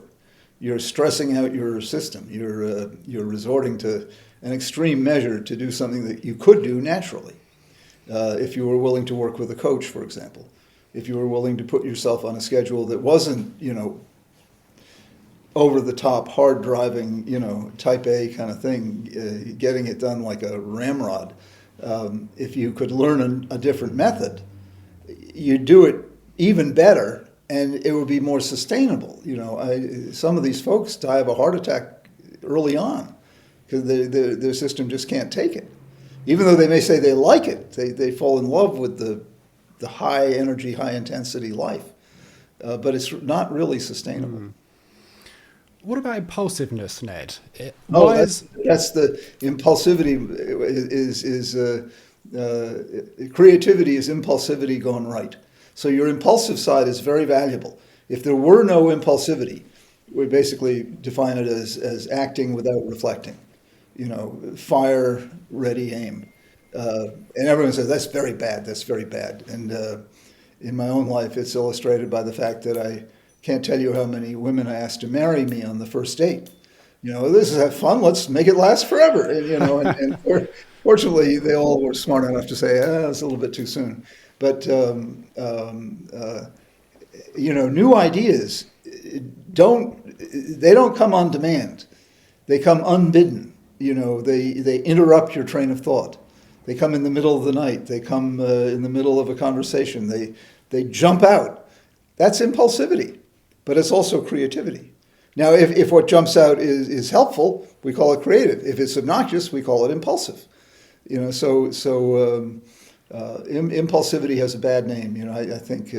You're stressing out your system. You're resorting to an extreme measure to do something that you could do naturally. If you were willing to work with a coach, for example. If you were willing to put yourself on a schedule that wasn't, over the top, hard driving, type A kind of thing, getting it done like a ramrod. If you could learn a different method, you'd do it even better, and it would be more sustainable. Some of these folks die of a heart attack early on because their system just can't take it. Even though they may say they like it, they fall in love with the high energy, high intensity life, but it's not really sustainable. Mm. What about impulsiveness, Ned? That's the impulsivity creativity is impulsivity gone right. So your impulsive side is very valuable. If there were no impulsivity, we basically define it as acting without reflecting. Fire, ready, aim. And everyone says, that's very bad, that's very bad. And in my own life, it's illustrated by the fact that I can't tell you how many women I asked to marry me on the first date. This is fun, let's make it last forever. And fortunately, they all were smart enough to say, it's a little bit too soon. But, new ideas don't come on demand. They come unbidden. They interrupt your train of thought. They come in the middle of the night. They come in the middle of a conversation. They jump out. That's impulsivity, but it's also creativity. Now, if what jumps out is helpful, we call it creative. If it's obnoxious, we call it impulsive. Impulsivity has a bad name. I think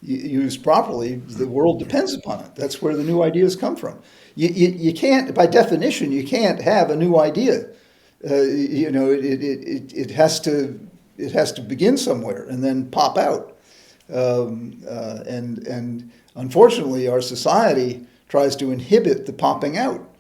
used properly, the world depends upon it. That's where the new ideas come from. You can't, by definition, you can't have a new idea. It has to begin somewhere and then pop out. And Unfortunately, our society tries to inhibit the popping out.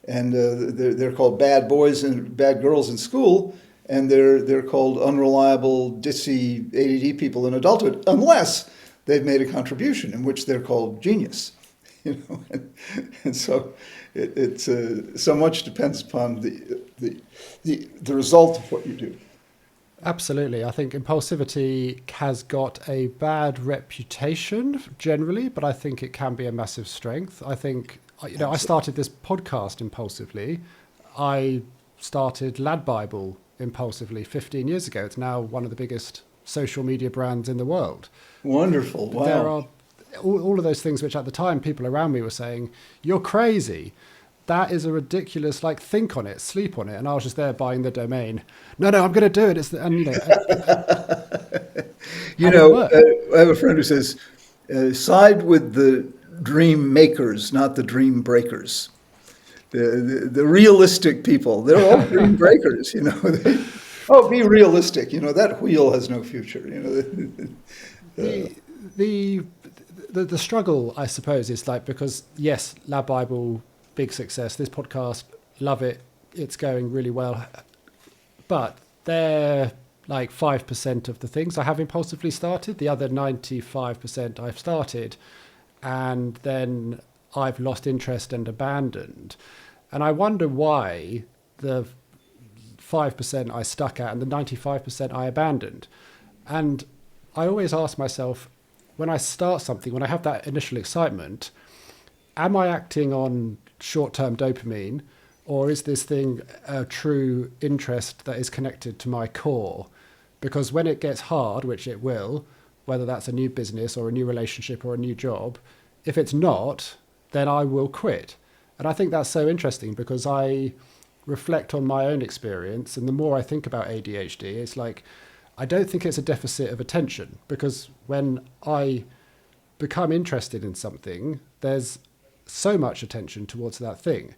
And they're called bad boys and bad girls in school, and they're called unreliable, ditzy ADD people in adulthood, unless they've made a contribution, in which they're called genius. And so it's so much depends upon the result of what you do. Absolutely. I think impulsivity has got a bad reputation generally, but I think it can be a massive strength. I think, I started this podcast impulsively. I started Lad Bible impulsively 15 years ago. It's now one of the biggest social media brands in the world. Wonderful. Wow. There are all of those things which at the time people around me were saying, you're crazy. That is a ridiculous, think on it, sleep on it. And I was just there buying the domain. No, I'm going to do it. I have a friend who says, side with the dream makers, not the dream breakers. The realistic people, they're all dream breakers, be realistic. That wheel has no future. The struggle, I suppose, is because, yes, Lab Bible, big success. This podcast, love it. It's going really well. But they're 5% of the things I have impulsively started. The other 95% I've started. And then I've lost interest and abandoned. And I wonder why the 5% I stuck at and the 95% I abandoned. And I always ask myself, when I start something, when I have that initial excitement, am I acting on short-term dopamine, or is this thing a true interest that is connected to my core? Because when it gets hard, which it will, whether that's a new business or a new relationship or a new job, if it's not, then I will quit. And I think that's so interesting because I reflect on my own experience, and the more I think about ADHD, it's I don't think it's a deficit of attention, because when I become interested in something, there's so much attention towards that thing.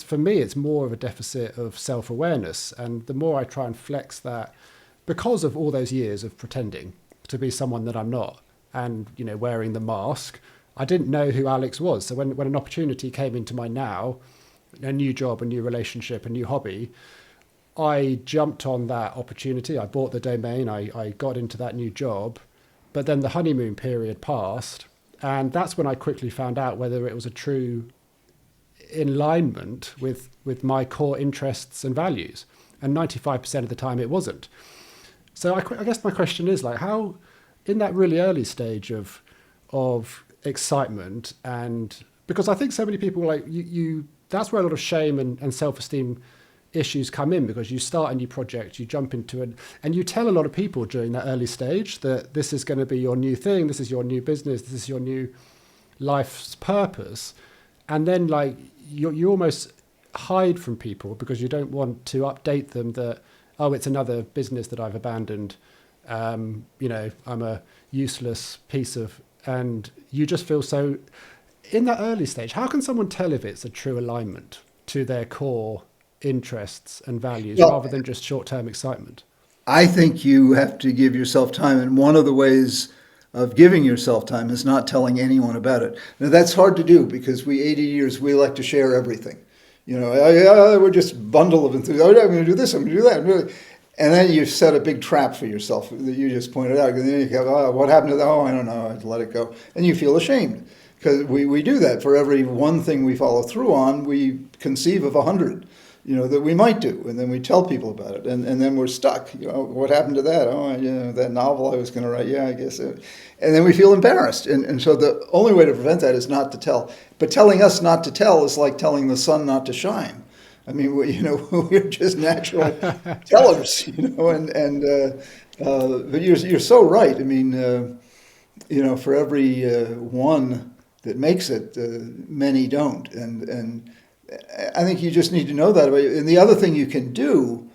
For me, it's more of a deficit of self-awareness. And the more I try and flex that, because of all those years of pretending to be someone that I'm not, and, wearing the mask, I didn't know who Alex was. So when an opportunity came into my now, a new job, a new relationship, a new hobby, I jumped on that opportunity. I bought the domain. I got into that new job. But then the honeymoon period passed. And that's when I quickly found out whether it was a true alignment with my core interests and values. And 95% of the time it wasn't. So I guess my question is how, in that really early stage of excitement, and because I think so many people that's where a lot of shame and self-esteem issues come in, because you start a new project, you jump into it, and you tell a lot of people during that early stage that this is going to be your new thing, this is your new business, this is your new life's purpose. And then you almost hide from people because you don't want to update them that, oh, it's another business that I've abandoned. I'm a useless piece of, and you just feel so, in that early stage, how can someone tell if it's a true alignment to their core interests and values rather than just short-term excitement? I think you have to give yourself time. And one of the ways of giving yourself time is not telling anyone about it. Now, that's hard to do because we ADHDers, we like to share everything. We're just a bundle of enthusiasm. I'm going to do this, I'm going to do that. And then you set a big trap for yourself that you just pointed out. And then you go, what happened to that? Oh, I don't know. I had to let it go. And you feel ashamed because we do that. For every one thing we follow through on, we conceive of 100. That we might do, and then we tell people about it, and then we're stuck. What happened to that? Oh, that novel I was going to write. Yeah, I guess. And then we feel embarrassed, and so the only way to prevent that is not to tell. But telling us not to tell is like telling the sun not to shine. I mean, we're just natural tellers, but you're so right. I mean, for every one that makes it, many don't, and I think you just need to know that about you. And the other thing you can do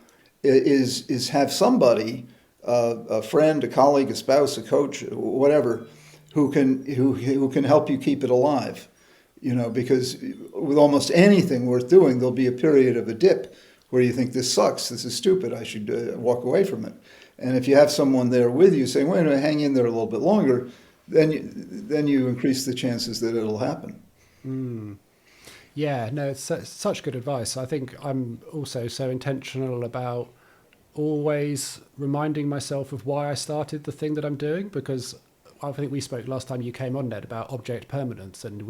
is have somebody, a friend, a colleague, a spouse, a coach, whatever, who can help you keep it alive. Because with almost anything worth doing, there'll be a period of a dip where you think this sucks, this is stupid, I should walk away from it. And if you have someone there with you saying, wait a minute, hang in there a little bit longer, then you increase the chances that it'll happen. Yeah, no, it's such good advice. I think I'm also so intentional about always reminding myself of why I started the thing that I'm doing, because I think we spoke last time you came on, Ned, about object permanence, and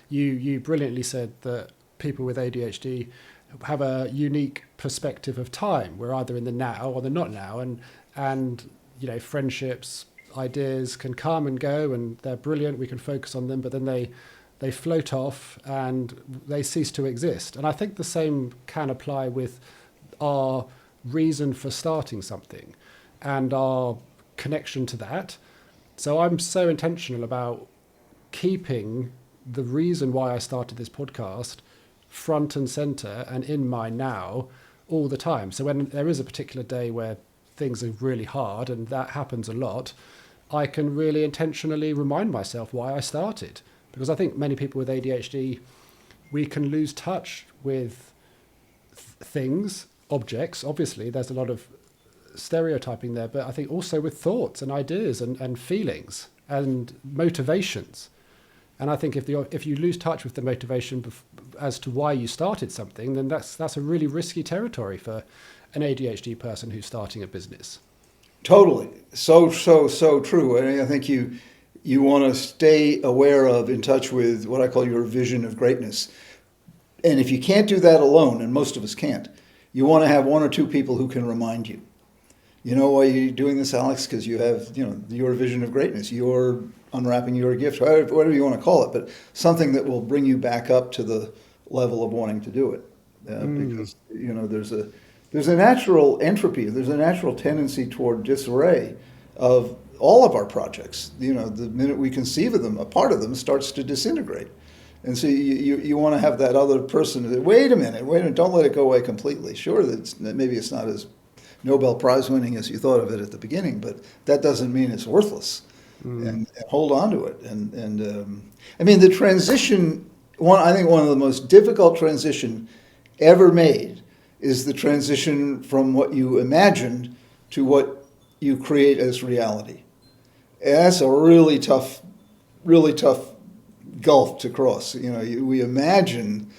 you brilliantly said that people with ADHD have a unique perspective of time. We're either in the now or the not now, and friendships, ideas can come and go, and they're brilliant. We can focus on them, but then they float off and they cease to exist. And I think the same can apply with our reason for starting something and our connection to that. So I'm so intentional about keeping the reason why I started this podcast front and center and in my now all the time. So when there is a particular day where things are really hard, and that happens a lot, I can really intentionally remind myself why I started. Because I think many people with ADHD, we can lose touch with things, objects. Obviously, there's a lot of stereotyping there, but I think also with thoughts and ideas and feelings and motivations. And I think if you lose touch with the motivation as to why you started something, then that's a really risky territory for an ADHD person who's starting a business. Totally. So true. And I think you want to stay aware of, in touch with what I call your vision of greatness. And if you can't do that alone, and most of us can't, you want to have one or two people who can remind you. You know why you're doing this, Alex? Because you have, your vision of greatness. You're unwrapping your gift, whatever you want to call it, but something that will bring you back up to the level of wanting to do it. Because, there's a natural entropy, there's a natural tendency toward disarray of all of our projects. The minute we conceive of them, a part of them starts to disintegrate. And so you want to have that other person that, wait a minute, don't let it go away completely. Sure, that maybe it's not as Nobel Prize winning as you thought of it at the beginning, but that doesn't mean it's worthless. And hold on to it. And the transition, I think one of the most difficult transition ever made is the transition from what you imagined to what you create as reality. And that's a really tough gulf to cross. We imagine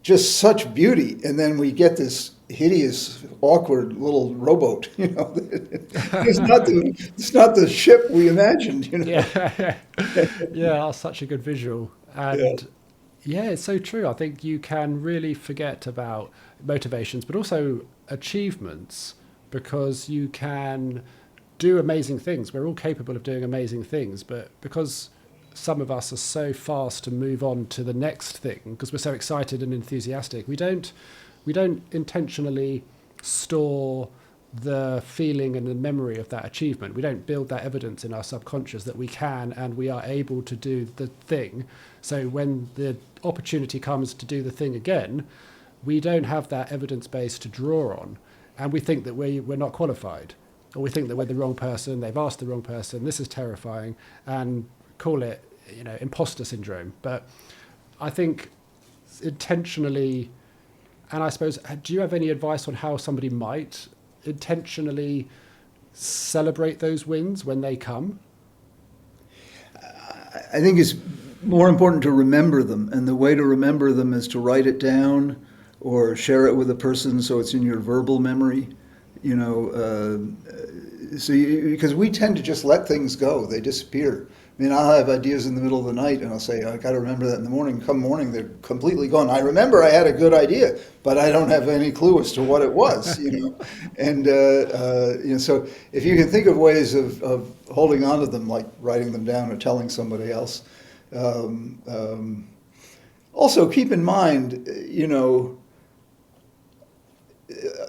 just such beauty, and then we get this hideous, awkward little rowboat. It's not the ship we imagined. Yeah, that's such a good visual. And yeah, it's so true. I think you can really forget about motivations, but also achievements, because you can do amazing things. We're all capable of doing amazing things, but because some of us are so fast to move on to the next thing, because we're so excited and enthusiastic, we don't intentionally store the feeling and the memory of that achievement. We don't build that evidence in our subconscious that we can and we are able to do the thing. So when the opportunity comes to do the thing again, we don't have that evidence base to draw on, and we think that we're not qualified, or we think that we're the wrong person, they've asked the wrong person, this is terrifying, and call it imposter syndrome. But I think intentionally, and I suppose, do you have any advice on how somebody might intentionally celebrate those wins when they come? I think it's more important to remember them, and the way to remember them is to write it down or share it with a person so it's in your verbal memory. Because we tend to just let things go, they disappear. I'll have ideas in the middle of the night, and I'll say, I got to remember that in the morning. Come morning, they're completely gone. I remember I had a good idea, but I don't have any clue as to what it was. And so if you can think of ways of holding on to them, like writing them down or telling somebody else. Also, keep in mind,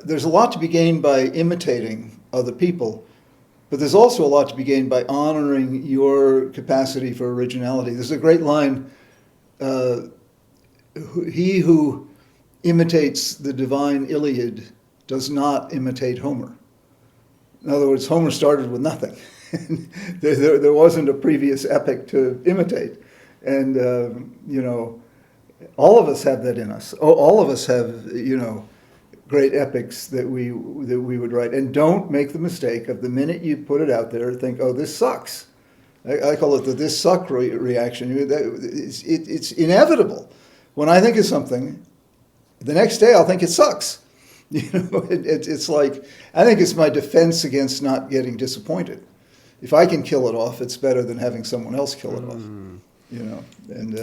there's a lot to be gained by imitating other people. But there's also a lot to be gained by honoring your capacity for originality. There's a great line, he who imitates the divine Iliad does not imitate Homer. In other words, Homer started with nothing. there wasn't a previous epic to imitate. And, all of us have that in us. All of us have, great epics that we would write. And don't make the mistake of, the minute you put it out there, think, oh, this sucks. I call it the "this suck" reaction. It's inevitable. When I think of something, the next day I'll think it sucks. It's like, I think it's my defense against not getting disappointed. If I can kill it off, it's better than having someone else kill it off. And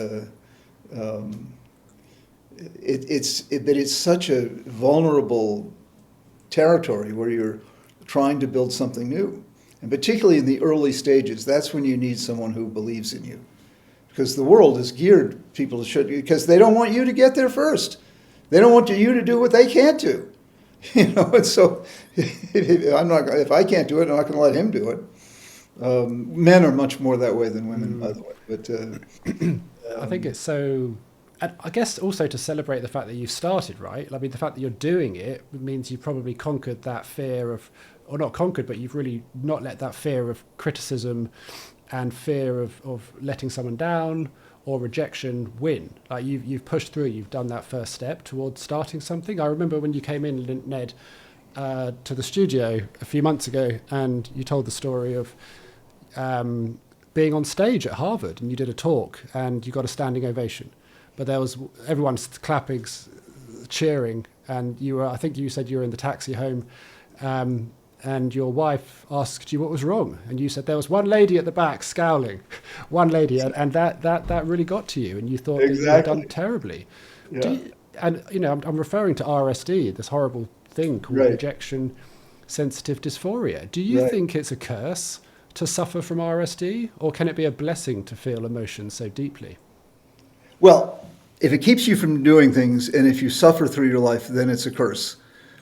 but it's such a vulnerable territory where you're trying to build something new. And particularly in the early stages, that's when you need someone who believes in you. Because the world is geared people to should, because they don't want you to get there first. They don't want you to do what they can't do. And so if I can't do it, I'm not going to let him do it. Men are much more that way than women, by the way. But I think it's so, and I guess also to celebrate the fact that you've started, right? I mean, the fact that you're doing it means you've probably conquered that fear of, or not conquered, but you've really not let that fear of criticism and fear of letting someone down or rejection win. Like you've pushed through, you've done that first step towards starting something. I remember when you came in, Ned, to the studio a few months ago, and you told the story of being on stage at Harvard, and you did a talk and you got a standing ovation, but there was everyone's clapping, cheering, and I think you said you were in the taxi home, and your wife asked you what was wrong, and you said there was one lady at the back scowling, one lady, and that really got to you, and you thought that you had done terribly. Yeah. I'm referring to RSD, this horrible thing called rejection sensitive dysphoria. Do you think it's a curse to suffer from RSD, or can it be a blessing to feel emotions so deeply? Well, if it keeps you from doing things, and if you suffer through your life, then it's a curse.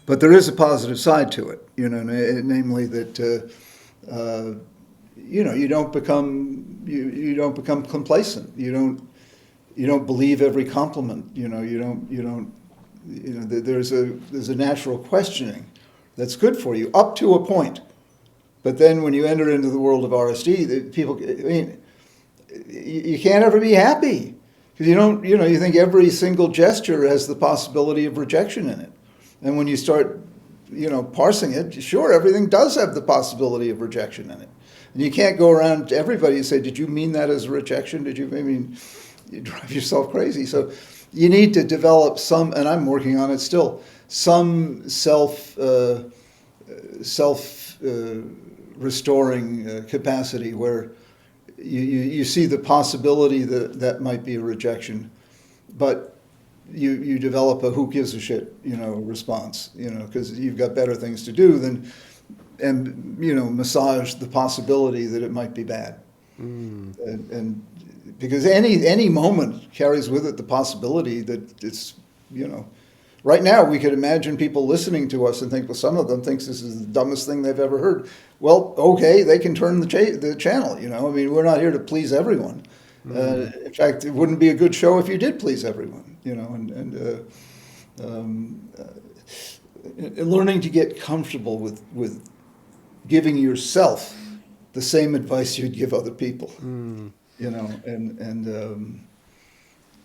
But there is a positive side to it, namely that you don't become complacent. You don't believe every compliment. There's a natural questioning that's good for you up to a point. But then when you enter into the world of RSD, you can't ever be happy, because you think every single gesture has the possibility of rejection in it. And when you start, parsing it, sure, everything does have the possibility of rejection in it. And you can't go around to everybody and say, did you mean that as a rejection? You drive yourself crazy. So you need to develop some, and I'm working on it still, some restoring capacity where you see the possibility that might be a rejection, but you develop a who gives a shit, response, because you've got better things to do than, massage the possibility that it might be bad. And because any moment carries with it the possibility that it's, right now we could imagine people listening to us and think, well, some of them thinks this is the dumbest thing they've ever heard. Well, okay, they can turn the channel, we're not here to please everyone. In fact, it wouldn't be a good show if you did please everyone, and learning to get comfortable with giving yourself the same advice you'd give other people, and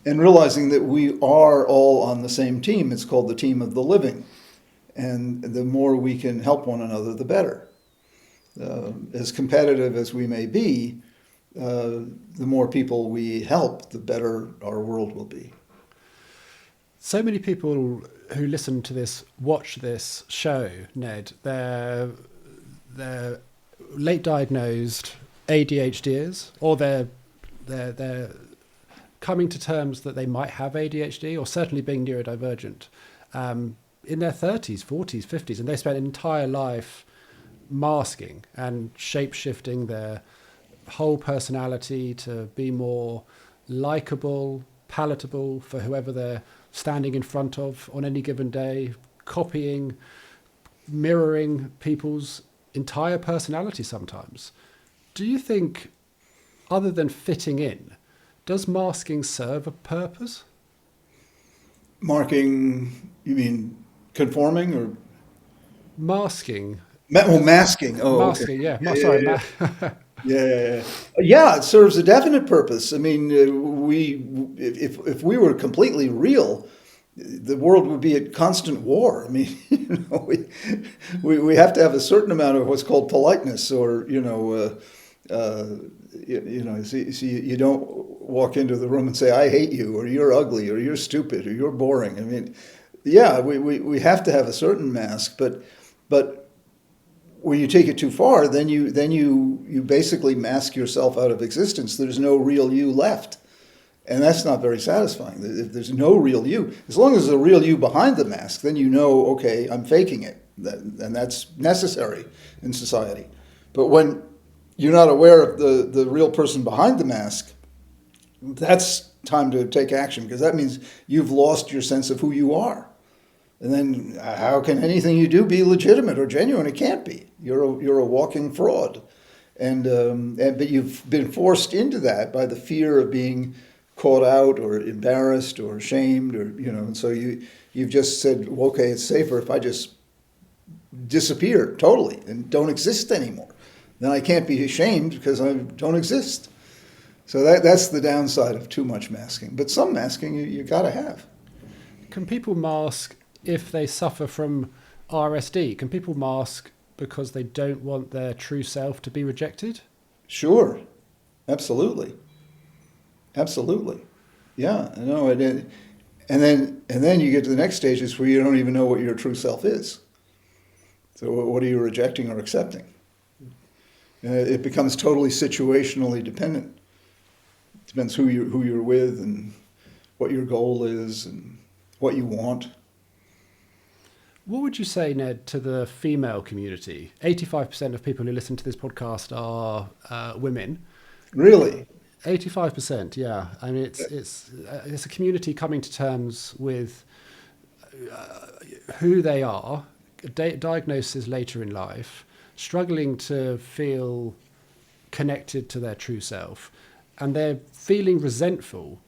realizing that we are all on the same team. It's called the team of the living, and the more we can help one another, the better. As competitive as we may be, the more people we help, the better our world will be. So many people who listen to this, watch this show, Ned, they're late diagnosed ADHDers, or they're coming to terms that they might have ADHD, or certainly being neurodivergent, in their 30s, 40s, 50s, and they spend an entire life masking and shape-shifting their whole personality to be more likable, palatable for whoever they're standing in front of on any given day, copying, mirroring people's entire personality sometimes. Do you think, other than fitting in, does masking serve a purpose? Marking, you mean conforming or? Masking. Masking. Oh, masking, okay. Yeah. Sorry. Yeah, it serves a definite purpose. If we were completely real, the world would be at constant war. We have to have a certain amount of what's called politeness, or Uh, so you don't walk into the room and say, I hate you, or you're ugly, or you're stupid, or you're boring. I mean, yeah, we have to have a certain mask, but when you take it too far, then you basically mask yourself out of existence. There's no real you left. And that's not very satisfying. If there's no real you, as long as there's a real you behind the mask, then you know, okay, I'm faking it. And that's necessary in society. But when you're not aware of the real person behind the mask, that's time to take action, because that means you've lost your sense of who you are. And then how can anything you do be legitimate or genuine? It can't be. You're a walking fraud. But you've been forced into that by the fear of being caught out or embarrassed or shamed, or and so you've just said, well, okay, it's safer if I just disappear totally and don't exist anymore. Then I can't be ashamed because I don't exist. So that's the downside of too much masking. But some masking you got to have. Can people mask if they suffer from RSD? Can people mask because they don't want their true self to be rejected? Sure, absolutely. Absolutely, yeah. I know. And then you get to the next stages where you don't even know what your true self is. So what are you rejecting or accepting? It becomes totally situationally dependent. It depends who you're with and what your goal is and what you want. What would you say, Ned, to the female community? 85% of people who listen to this podcast are women. Really? 85%, yeah. I mean, it's a community coming to terms with who they are, diagnosis later in life, struggling to feel connected to their true self, and they're feeling resentful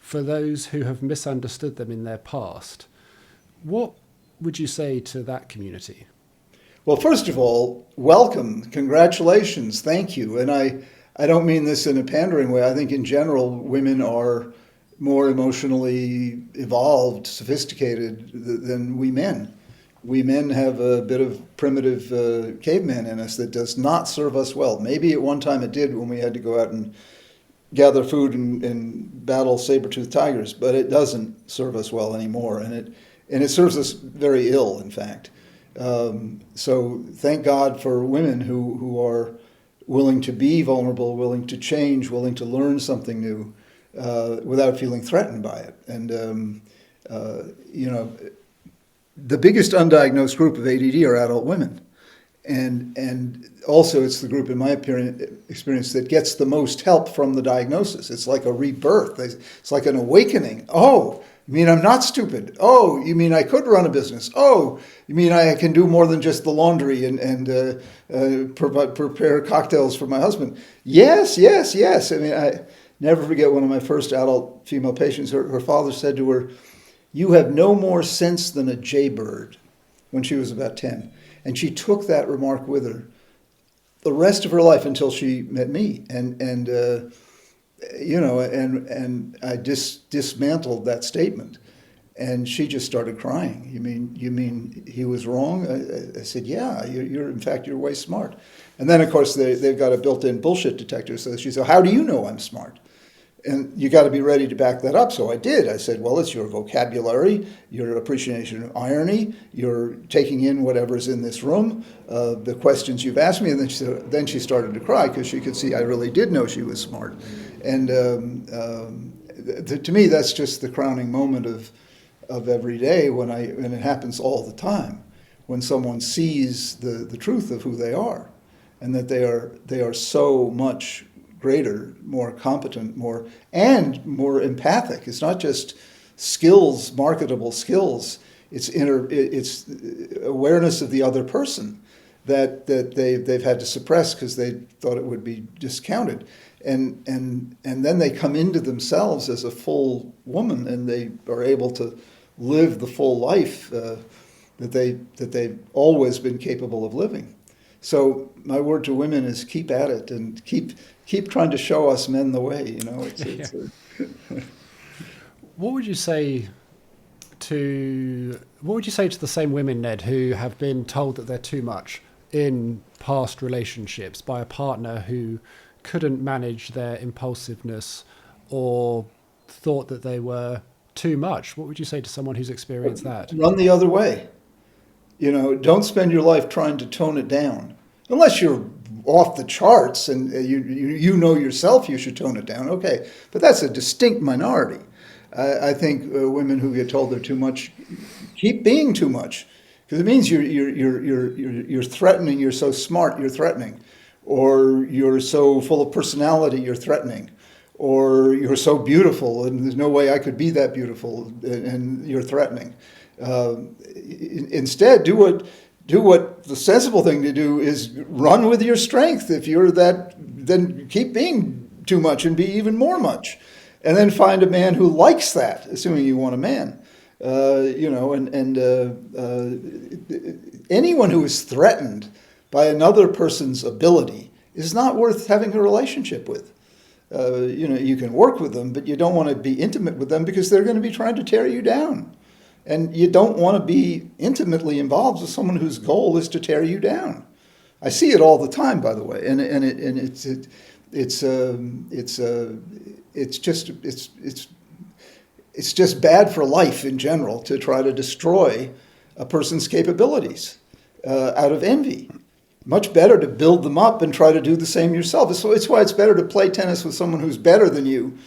for those who have misunderstood them in their past. What would you say to that community? Well, first of all, welcome, congratulations, thank you. And I don't mean this in a pandering way. I think in general, women are more emotionally evolved, sophisticated than we men. We men have a bit of primitive caveman in us that does not serve us well. Maybe at one time it did when we had to go out and gather food and battle saber-toothed tigers, but it doesn't serve us well anymore, and it serves us very ill, in fact. So thank God for women who are willing to be vulnerable, willing to change, willing to learn something new without feeling threatened by it. And, the biggest undiagnosed group of ADD are adult women. And also it's the group, in my experience, that gets the most help from the diagnosis. It's like a rebirth. It's like an awakening. Oh, you mean I'm not stupid? Oh, you mean I could run a business? Oh, you mean I can do more than just the laundry and prepare cocktails for my husband? Yes, yes, yes. I mean, I never forget one of my first adult female patients. Her father said to her, "You have no more sense than a jaybird," when she was about 10. And she took that remark with her the rest of her life until she met me. And I dismantled that statement. And she just started crying. You mean he was wrong? I said, yeah, you're way smart. And then, of course, they've got a built-in bullshit detector. So she said, how do you know I'm smart? And you got to be ready to back that up. So I did. I said, well, it's your vocabulary, your appreciation of irony, you're taking in whatever's in this room, the questions you've asked me. And then she started to cry because she could see I really did know she was smart. And to me, that's just the crowning moment of every day and it happens all the time, when someone sees the truth of who they are and that they are so much greater, more competent, more empathic. It's not just skills, marketable skills. It's awareness of the other person that they've had to suppress because they thought it would be discounted, and then they come into themselves as a full woman, and they are able to live the full life that they've always been capable of living. So my word to women is keep at it and keep trying to show us men the way. What would you say to the same women, Ned, who have been told that they're too much in past relationships by a partner who couldn't manage their impulsiveness or thought that they were too much, what would you say to someone who's experienced that? Run the other way. Don't spend your life trying to tone it down. Unless you're off the charts and you know yourself you should tone it down, okay. But that's a distinct minority. I think women who get told they're too much keep being too much, because it means you're threatening. You're so smart, you're threatening, or you're so full of personality, you're threatening, or you're so beautiful and there's no way I could be that beautiful, and you're threatening. Instead, do what the sensible thing to do is run with your strength. If you're that, then keep being too much and be even more much. And then find a man who likes that, assuming you want a man. Anyone who is threatened by another person's ability is not worth having a relationship with. You can work with them, but you don't want to be intimate with them because they're going to be trying to tear you down. And you don't want to be intimately involved with someone whose goal is to tear you down. I see it all the time, by the way, and it's just bad for life in general to try to destroy a person's capabilities out of envy. Much better to build them up and try to do the same yourself. So it's why it's better to play tennis with someone who's better than you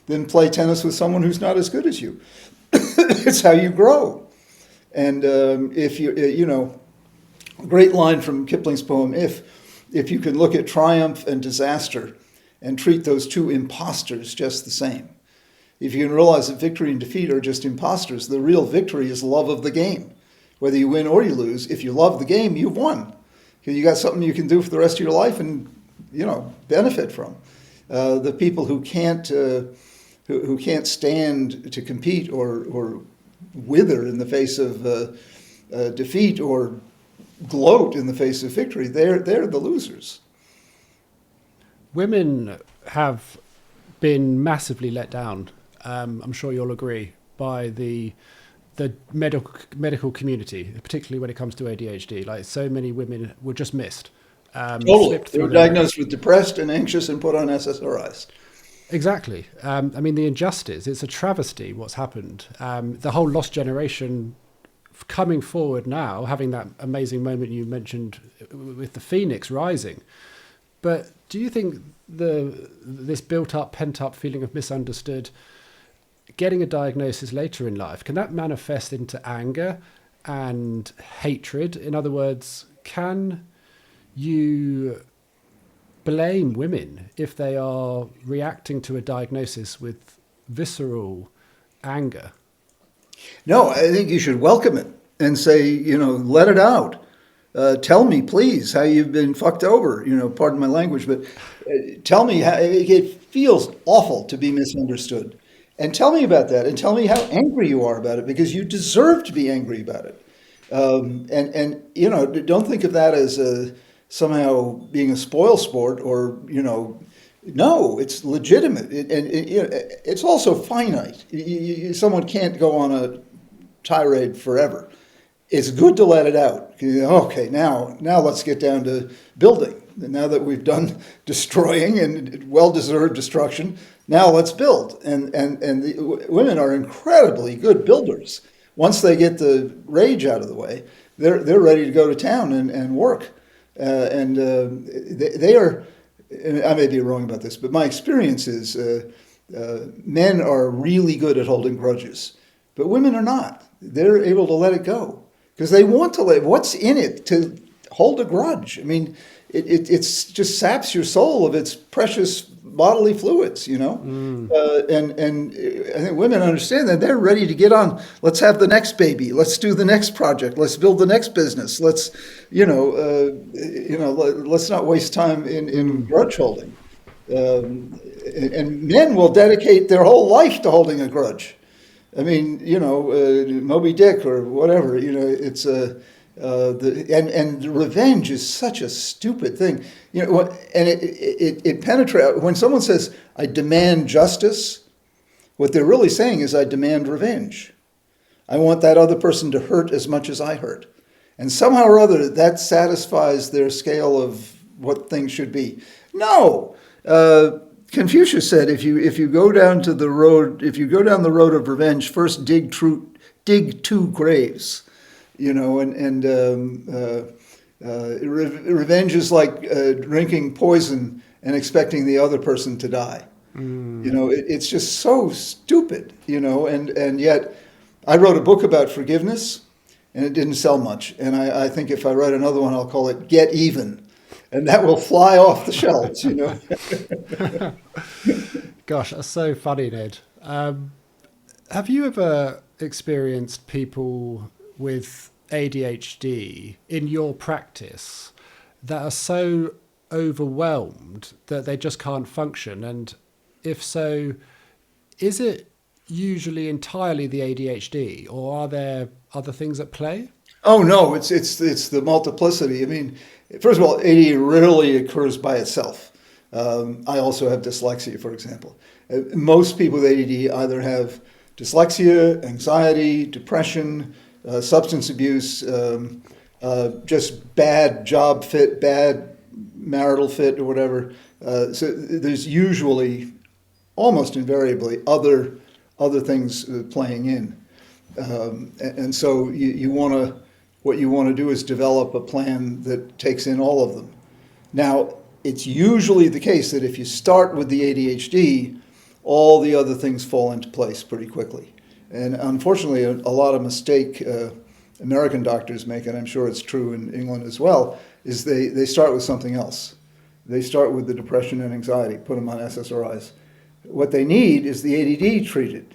than play tennis with someone who's not as good as you. It's how you grow. And if a great line from Kipling's poem, if you can look at triumph and disaster and treat those two imposters just the same. If you can realize that victory and defeat are just imposters, the real victory is love of the game. Whether you win or you lose, if you love the game, you've won. You got something you can do for the rest of your life and, benefit from. The people who can't stand to compete or wither in the face of defeat or gloat in the face of victory, they're the losers. Women have been massively let down, I'm sure you'll agree, by the medical community, particularly when it comes to ADHD. Like, so many women were just missed. Totally. They were diagnosed with depressed and anxious and put on SSRIs. Exactly. The injustice, it's a travesty what's happened. The whole lost generation coming forward now, having that amazing moment you mentioned with the phoenix rising. But do you think this built-up, pent-up feeling of misunderstood, getting a diagnosis later in life, can that manifest into anger and hatred? In other words, can you blame women if they are reacting to a diagnosis with visceral anger? No, I think you should welcome it and say, let it out. Tell me, please, how you've been fucked over. Pardon my language, but tell me how it feels awful to be misunderstood. And tell me about that, and tell me how angry you are about it, because you deserve to be angry about it. Don't think of that as somehow being a spoil sport, or no, it's legitimate, it's also finite. Someone can't go on a tirade forever. It's good to let it out. Okay, now let's get down to building. Now that we've done destroying and well-deserved destruction, now let's build. And the women are incredibly good builders. Once they get the rage out of the way, they're ready to go to town and work. They are. And I may be wrong about this, but my experience is men are really good at holding grudges, but women are not. They're able to let it go. Because they want to live. What's in it to hold a grudge? I mean, it's just saps your soul of its precious bodily fluids, And I think women understand that. They're ready to get on. Let's have the next baby. Let's do the next project. Let's build the next business. Let's not waste time in grudge holding. And men will dedicate their whole life to holding a grudge. I mean, Moby Dick or whatever, it's and revenge is such a stupid thing, and it penetrates. When someone says, I demand justice, what they're really saying is, I demand revenge. I want that other person to hurt as much as I hurt. And somehow or other, that satisfies their scale of what things should be. No. Confucius said, if you go down the road of revenge, first dig two graves, revenge is like drinking poison and expecting the other person to die. It's just so stupid, and yet I wrote a book about forgiveness and it didn't sell much. And I think if I write another one, I'll call it Get Even. And that will fly off the shelves, Gosh, that's so funny, Ned. Have you ever experienced people with ADHD in your practice that are so overwhelmed that they just can't function? And if so, is it usually entirely the ADHD, or are there other things at play? Oh no, it's the multiplicity. I mean, first of all, ADD rarely occurs by itself. I also have dyslexia, for example. Most people with ADD either have dyslexia, anxiety, depression, substance abuse, just bad job fit, bad marital fit, or whatever. So there's usually, almost invariably, other things playing in. And so what you want to do is develop a plan that takes in all of them. Now, it's usually the case that if you start with the ADHD, all the other things fall into place pretty quickly. And unfortunately, a lot of mistake American doctors make, and I'm sure it's true in England as well, is they start with something else. They start with the depression and anxiety, put them on SSRIs. What they need is the ADD treated,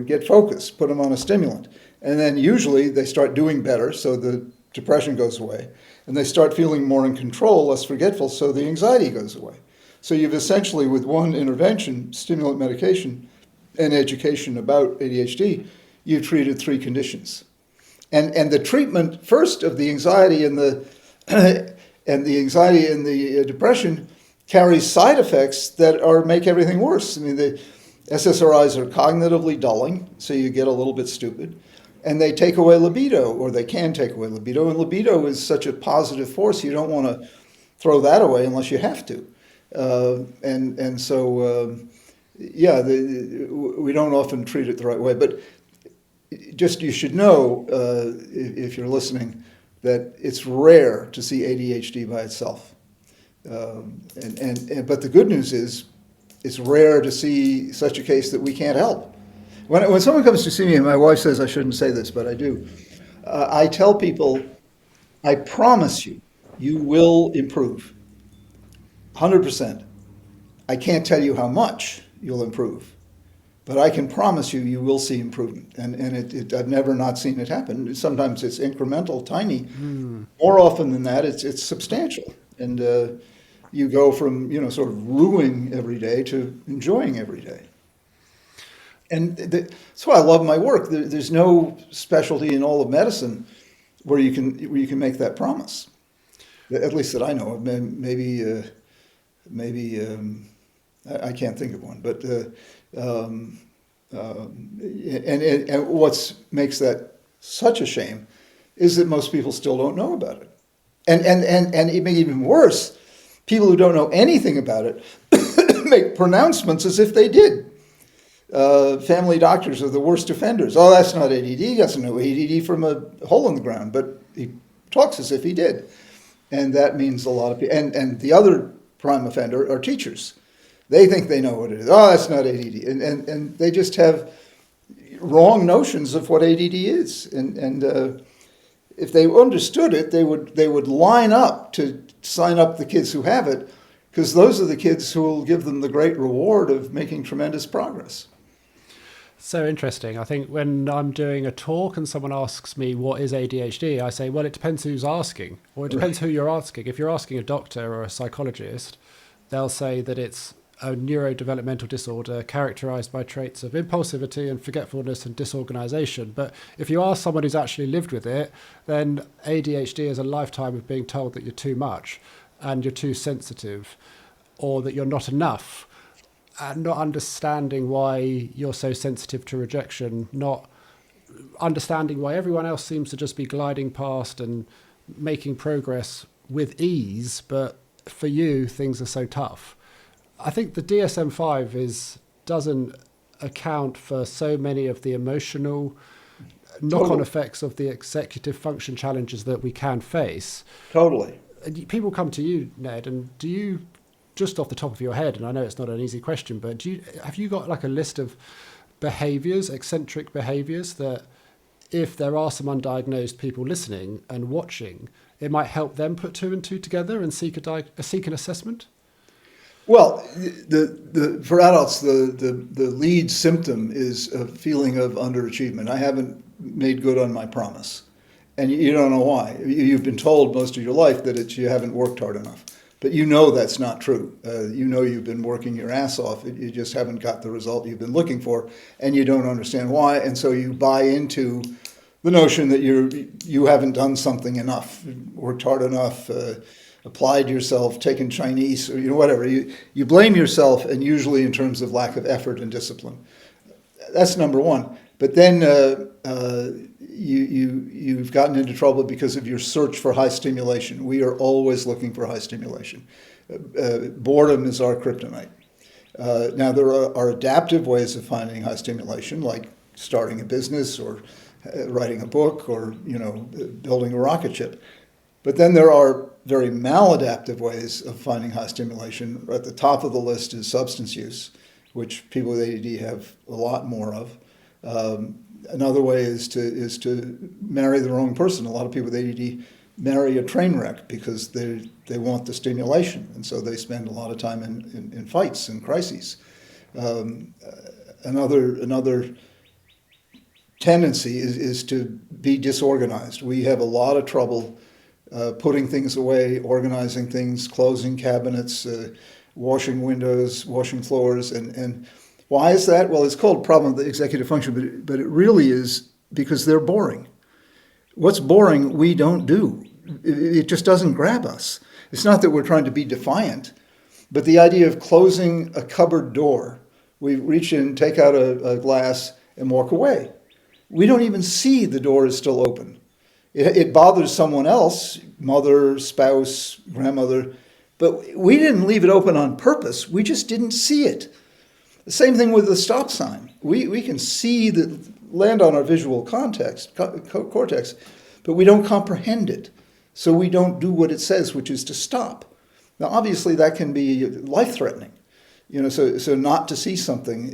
get focused, put them on a stimulant. And then usually they start doing better, so the depression goes away. And they start feeling more in control, less forgetful, so the anxiety goes away. So you've essentially, with one intervention, stimulant medication, and education about ADHD, you've treated three conditions. And the treatment first of the anxiety and the depression carries side effects that make everything worse. I mean, the SSRIs are cognitively dulling, so you get a little bit stupid. And they take away libido, or they can take away libido. And libido is such a positive force, you don't want to throw that away unless you have to. We don't often treat it the right way. But just you should know, if you're listening, that it's rare to see ADHD by itself. But the good news is, it's rare to see such a case that we can't help. When someone comes to see me, and my wife says I shouldn't say this, but I do, I tell people, I promise you, you will improve, 100%. I can't tell you how much you'll improve, but I can promise you, you will see improvement. And I've never not seen it happen. Sometimes it's incremental, tiny. More often than that, it's substantial. And you go from, sort of ruining every day to enjoying every day. And that's why I love my work. There's no specialty in all of medicine where you can make that promise. At least that I know of. Maybe I can't think of one. But and what makes that such a shame is that most people still don't know about it. And even worse, people who don't know anything about it make pronouncements as if they did. Family doctors are the worst offenders. Oh, that's not ADD. He doesn't know ADD from a hole in the ground, but he talks as if he did. And that means a lot of people. And the other prime offender are teachers. They think they know what it is. Oh, that's not ADD. And they just have wrong notions of what ADD is. And if they understood it, they would line up to sign up the kids who have it, because those are the kids who will give them the great reward of making tremendous progress. So interesting. I think when I'm doing a talk and someone asks me what is ADHD, I say, well, it depends who's asking, or it depends who you're asking. If you're asking a doctor or a psychologist, they'll say that it's a neurodevelopmental disorder characterized by traits of impulsivity and forgetfulness and disorganization. But if you ask someone who's actually lived with it, then ADHD is a lifetime of being told that you're too much and you're too sensitive, or that you're not enough, and not understanding why you're so sensitive to rejection, not understanding why everyone else seems to just be gliding past and making progress with ease, but for you, things are so tough. I think the DSM-5 doesn't account for so many of the emotional knock-on effects of the executive function challenges that we can face. Totally. People come to you, Ned, and do you, just off the top of your head, and I know it's not an easy question, but have you got like a list of behaviours, eccentric behaviours, that if there are some undiagnosed people listening and watching, it might help them put two and two together and seek an assessment? Well, for adults, the lead symptom is a feeling of underachievement. I haven't made good on my promise. And you don't know why. You've been told most of your life that you haven't worked hard enough. But you know that's not true. You know you've been working your ass off. You just haven't got the result you've been looking for, and you don't understand why. And so you buy into the notion that you haven't done something enough, worked hard enough, applied yourself, taken Chinese, or whatever. You blame yourself, and usually in terms of lack of effort and discipline. That's number one. But then you've gotten into trouble because of your search for high stimulation. We are always looking for high stimulation. Boredom is our kryptonite. Now, there are adaptive ways of finding high stimulation, like starting a business or writing a book or building a rocket ship. But then there are very maladaptive ways of finding high stimulation. At the top of the list is substance use, which people with ADD have a lot more of. Another way is to marry the wrong person. A lot of people with ADD marry a train wreck because they want the stimulation, and so they spend a lot of time in fights and crises. Another tendency is to be disorganized. We have a lot of trouble putting things away, organizing things, closing cabinets, washing windows, washing floors, and why is that? Well, it's called problem of the executive function, but it really is because they're boring. What's boring, we don't do. It just doesn't grab us. It's not that we're trying to be defiant, but the idea of closing a cupboard door, we reach in, take out a glass, and walk away. We don't even see the door is still open. It bothers someone else, mother, spouse, grandmother, but we didn't leave it open on purpose. We just didn't see it. The same thing with the stop sign. We can see land on our visual cortex, but we don't comprehend it. So we don't do what it says, which is to stop. Now, obviously, that can be life-threatening. So not to see something,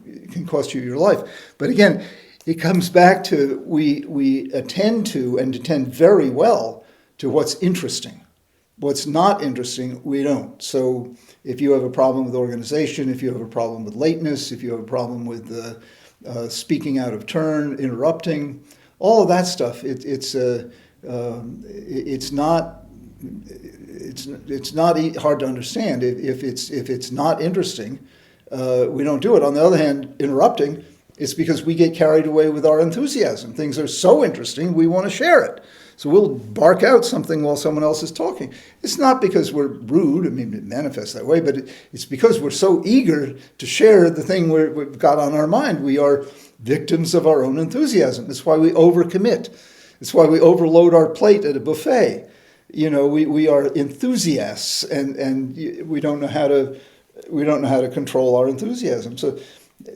it can cost you your life. But again, it comes back to we attend to and attend very well to what's interesting. What's not interesting, we don't. So if you have a problem with organization, if you have a problem with lateness, if you have a problem with speaking out of turn, interrupting, all of that stuff, it's not hard to understand. If it's not interesting, we don't do it. On the other hand, interrupting, it's because we get carried away with our enthusiasm. Things are so interesting, we want to share it. So we'll bark out something while someone else is talking. It's not because we're rude, it manifests that way, but it's because we're so eager to share the thing we've got on our mind. We are victims of our own enthusiasm. That's why we overcommit. It's why we overload our plate at a buffet. We are enthusiasts, and we don't know how to control our enthusiasm. So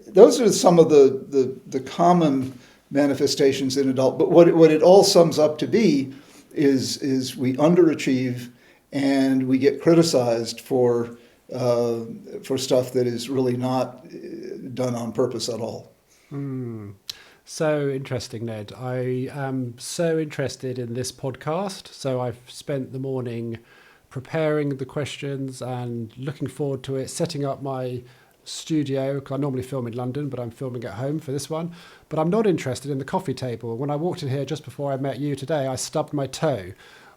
those are some of the common manifestations in adult, but what it all sums up to be is we underachieve and we get criticized for stuff that is really not done on purpose at all. So interesting, Ned. I am so interested in this podcast. So I've spent the morning preparing the questions and looking forward to it, setting up my studio, because I normally film in London, but I'm filming at home for this one. But I'm not interested in the coffee table. When I walked in here just before I met you today, I stubbed my toe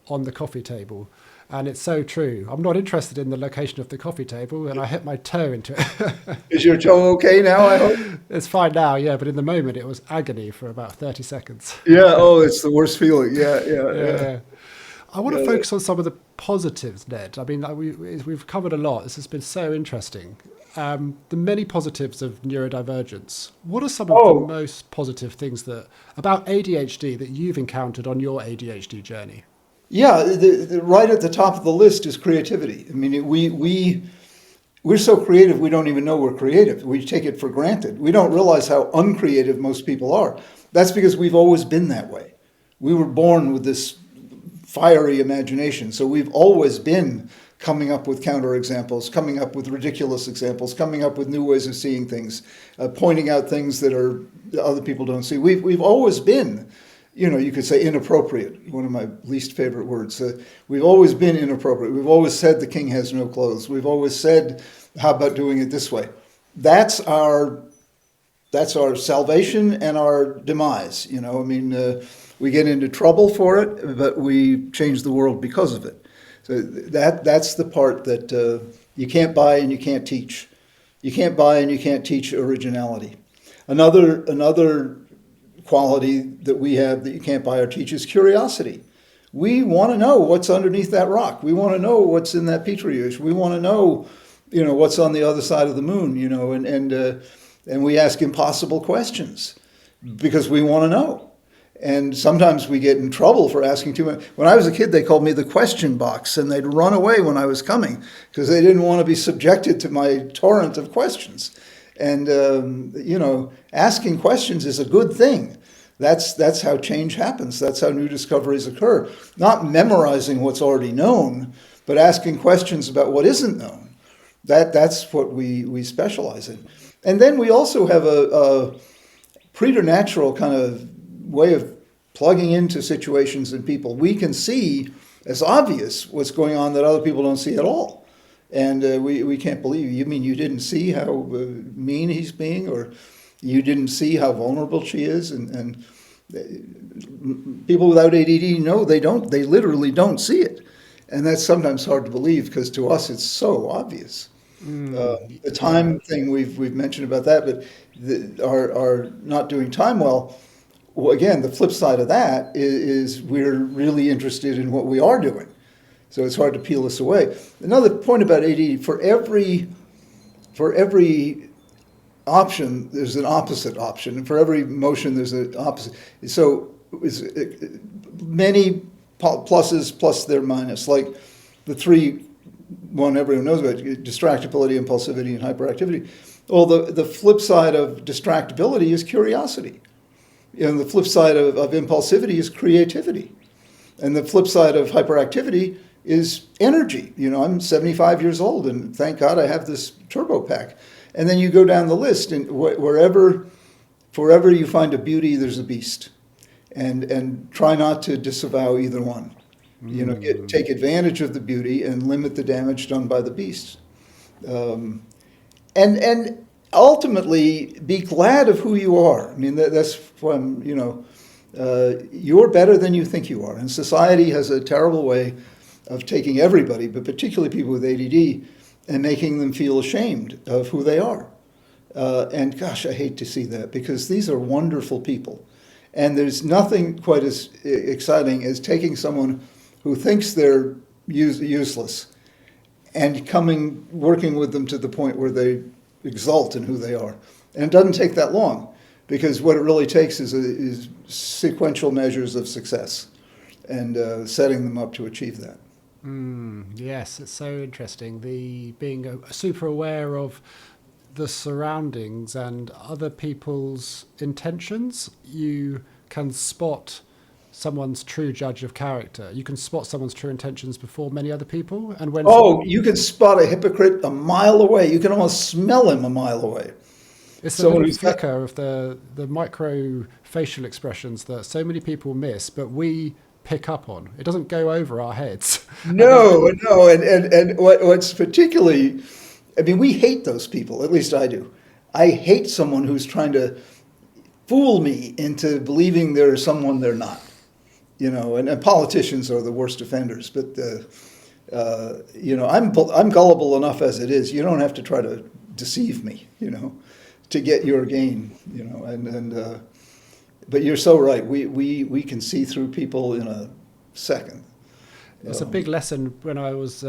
on the coffee table. And it's so true. I'm not interested in the location of the coffee table, and I hit my toe into it. Is your toe okay now, I hope? It's fine now, yeah, but in the moment it was agony for about 30 seconds. Yeah, it's the worst feeling. Yeah. I want to focus on some of the positives, Ned. I mean, we've covered a lot. This has been so interesting. the many positives of neurodivergence. What are some of the Oh, most positive things about ADHD that you've encountered on your ADHD journey? yeah, right at the top of the list is creativity. I mean, we're so creative we don't even know we're creative. We take it for granted. We don't realize how uncreative most people are. That's because we've always been that way. We were born with this fiery imagination, so we've always been coming up with counterexamples, coming up with ridiculous examples, coming up with new ways of seeing things, pointing out things that other people don't see. We've always been, you could say inappropriate, one of my least favorite words. We've always been inappropriate. We've always said the king has no clothes. We've always said, how about doing it this way? That's our salvation and our demise. We get into trouble for it, but we change the world because of it. So that's the part that you can't buy and you can't teach. You can't buy and you can't teach originality. Another quality that we have that you can't buy or teach is curiosity. We want to know what's underneath that rock. We want to know what's in that petri dish. We want to know, what's on the other side of the moon. And we ask impossible questions because we want to know. And sometimes we get in trouble for asking too much. When I was a kid, they called me the question box, and they'd run away when I was coming because they didn't want to be subjected to my torrent of questions. And, asking questions is a good thing. That's how change happens. That's how new discoveries occur. Not memorizing what's already known, but asking questions about what isn't known. That's what we specialize in. And then we also have a preternatural kind of way of plugging into situations and people. We can see as obvious what's going on that other people don't see at all. And we can't believe you mean you didn't see how mean he's being, or you didn't see how vulnerable she is. And people without ADD, no, they don't. They literally don't see it. And that's sometimes hard to believe because to us it's so obvious. The time thing we've mentioned about that, but our not doing time well, again, the flip side of that is we're really interested in what we are doing. So it's hard to peel us away. Another point about ADD, for every option, there's an opposite option. And for every motion, there's an opposite. So it's many pluses plus their minus, like the one everyone knows about, distractibility, impulsivity, and hyperactivity. Well, the flip side of distractibility is curiosity. And the flip side of impulsivity is creativity. And the flip side of hyperactivity is energy. I'm 75 years old, and thank God I have this turbo pack. And then you go down the list, and wherever you find a beauty, there's a beast. And try not to disavow either one. Take advantage of the beauty and limit the damage done by the beast. And ultimately, be glad of who you are. I mean, that's when, you're better than you think you are. And society has a terrible way of taking everybody, but particularly people with ADD, and making them feel ashamed of who they are. And gosh, I hate to see that because these are wonderful people. And there's nothing quite as exciting as taking someone who thinks they're useless and working with them to the point where they exult in who they are. And it doesn't take that long because what it really takes is sequential measures of success and setting them up to achieve that. Yes, it's so interesting. Being super aware of the surroundings and other people's intentions. You can spot someone's true judge of character. You can spot someone's true intentions before many other people. And when you can spot a hypocrite a mile away. You can almost smell him a mile away. It's the little flicker of the micro facial expressions that so many people miss, but we pick up on. It doesn't go over our heads. No. And what's particularly, I mean, we hate those people. At least I do. I hate someone who's trying to fool me into believing they're someone they're not. And politicians are the worst offenders. But I'm gullible enough as it is. You don't have to try to deceive me. To get your gain. But you're so right. We can see through people in a second. It's a big lesson when I was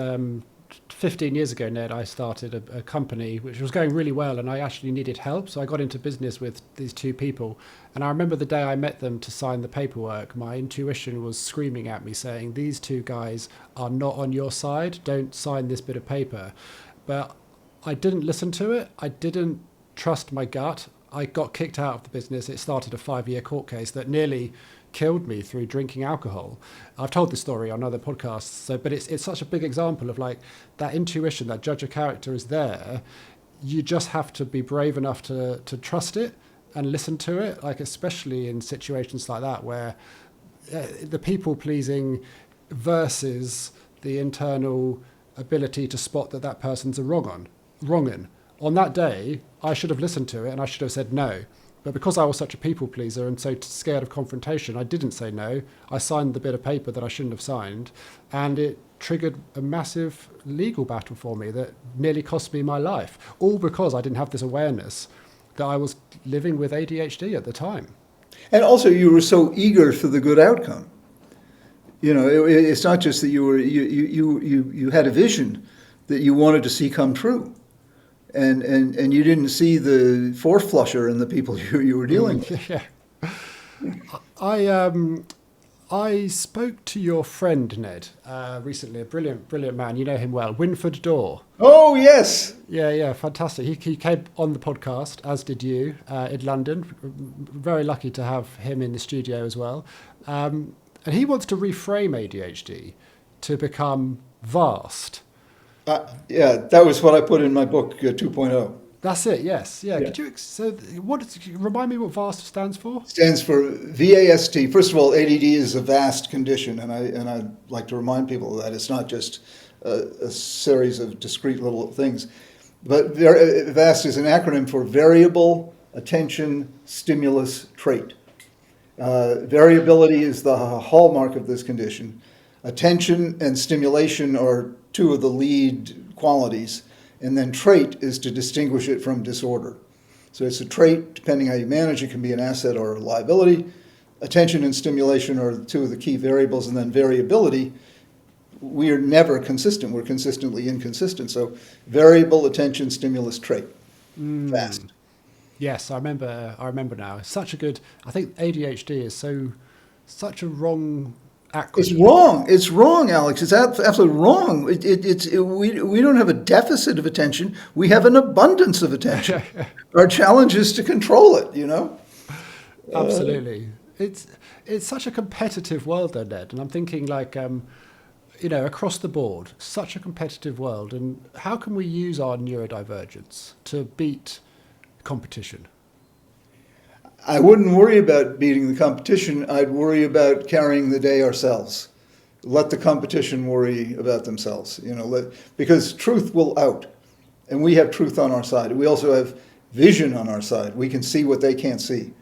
15 years ago, Ned, I started a company which was going really well, and I actually needed help. So I got into business with these two people. And I remember the day I met them to sign the paperwork, my intuition was screaming at me saying, these two guys are not on your side. Don't sign this bit of paper. But I didn't listen to it. I didn't trust my gut. I got kicked out of the business. It started a 5-year court case that nearly killed me through drinking alcohol. I've told this story on other podcasts, but it's such a big example of like that intuition, that judge of character is there. You just have to be brave enough to trust it and listen to it, like especially in situations like that where the people pleasing versus the internal ability to spot that person's a wrongin. On that day, I should have listened to it and I should have said no. But because I was such a people pleaser and so scared of confrontation, I didn't say no. I signed the bit of paper that I shouldn't have signed, and it triggered a massive legal battle for me that nearly cost me my life, all because I didn't have this awareness that I was living with ADHD at the time. And also, you were so eager for the good outcome. You know, it's not just that you had a vision that you wanted to see come true. And you didn't see the fourth flusher in the people you were dealing with. Yeah. I spoke to your friend, Ned, recently, a brilliant man. You know him well, Winford Dorr. Oh, yes. Yeah, fantastic. He came on the podcast, as did you, in London. Very lucky to have him in the studio as well. And he wants to reframe ADHD to become vast. Yeah, that was what I put in my book, 2.0. That's it, yes. Yeah. Yeah. Remind me what VAST stands for? Stands for VAST. First of all, ADD is a vast condition, and I like to remind people that it's not just a series of discrete little things. But VAST is an acronym for Variable Attention Stimulus Trait. Variability is the hallmark of this condition. Attention and stimulation are two of the lead qualities, and then trait is to distinguish it from disorder. So it's a trait, depending how you manage it, can be an asset or a liability. Attention and stimulation are two of the key variables, and then variability, we are never consistent. We're consistently inconsistent. So variable attention stimulus trait, fast. Yes, I remember now. It's such a good, I think ADHD is such a wrong acronym. It's wrong, Alex. It's absolutely wrong. We don't have a deficit of attention. We have an abundance of attention. Our challenge is to control it, you know? Absolutely. It's such a competitive world though, Ned. And I'm thinking like, across the board, such a competitive world. And how can we use our neurodivergence to beat competition? I wouldn't worry about beating the competition. I'd worry about carrying the day ourselves. Let the competition worry about themselves, because truth will out. And we have truth on our side. We also have vision on our side. We can see what they can't see.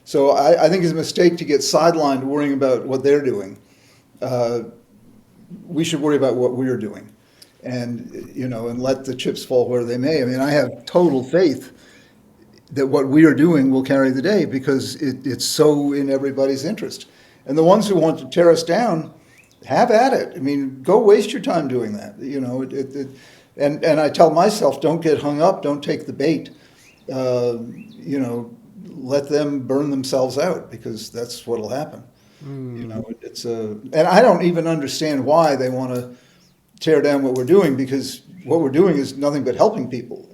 So I think it's a mistake to get sidelined worrying about what they're doing. We should worry about what we're doing and let the chips fall where they may. I mean, I have total faith that what we are doing will carry the day because it's so in everybody's interest. And the ones who want to tear us down, have at it. I mean, go waste your time doing that. And I tell myself, don't get hung up, don't take the bait. Let them burn themselves out because that's what'll happen. And I don't even understand why they want to tear down what we're doing, because what we're doing is nothing but helping people,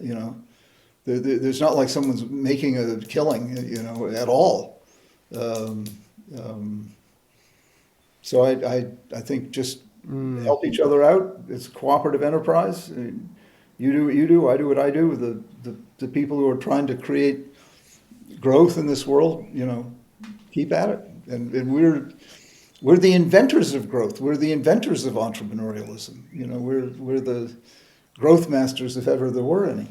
There's not like someone's making a killing, at all. So I think just help each other out. It's a cooperative enterprise. You do what you do, I do what I do. The people who are trying to create growth in this world, keep at it. And we're the inventors of growth. We're the inventors of entrepreneurialism. We're the growth masters if ever there were any.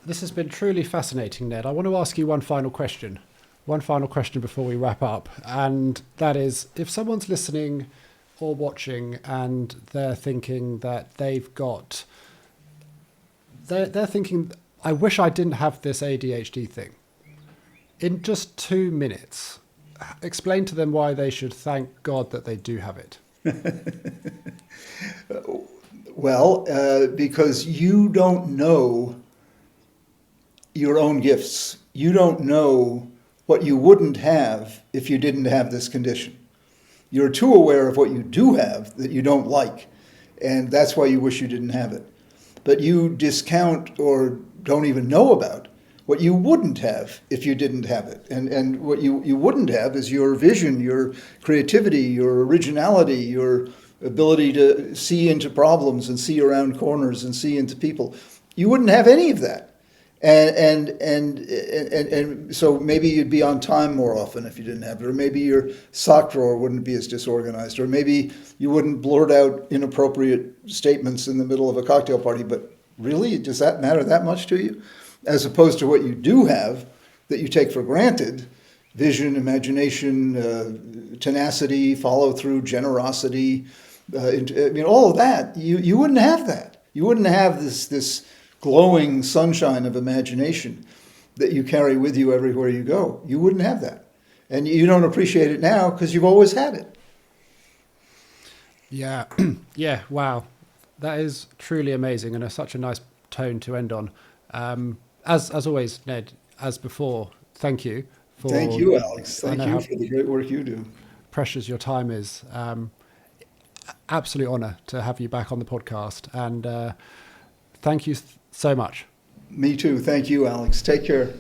This has been truly fascinating, Ned. I want to ask you one final question before we wrap up. And that is, if someone's listening or watching and they're thinking that they're thinking, I wish I didn't have this ADHD thing. In just 2 minutes, explain to them why they should thank God that they do have it. Well, because you don't know your own gifts. You don't know what you wouldn't have if you didn't have this condition. You're too aware of what you do have that you don't like, and that's why you wish you didn't have it. But you discount or don't even know about what you wouldn't have if you didn't have it. And what you wouldn't have is your vision, your creativity, your originality, your ability to see into problems and see around corners and see into people. You wouldn't have any of that. And so maybe you'd be on time more often if you didn't have it, or maybe your sock drawer wouldn't be as disorganized, or maybe you wouldn't blurt out inappropriate statements in the middle of a cocktail party. But really, does that matter that much to you? As opposed to what you do have that you take for granted: vision, imagination, tenacity, follow through, generosity. All of that. You wouldn't have that. You wouldn't have this glowing sunshine of imagination that you carry with you everywhere you go. You wouldn't have that. And you don't appreciate it now because you've always had it. Yeah. Yeah. Wow. That is truly amazing, and such a nice tone to end on. As always, Ned, as before, thank you. Thank you, Alex. Thank you for the great work you do. Precious your time is. Absolute honor to have you back on the podcast. And thank you so much. Me too. Thank you, Alex. Take care.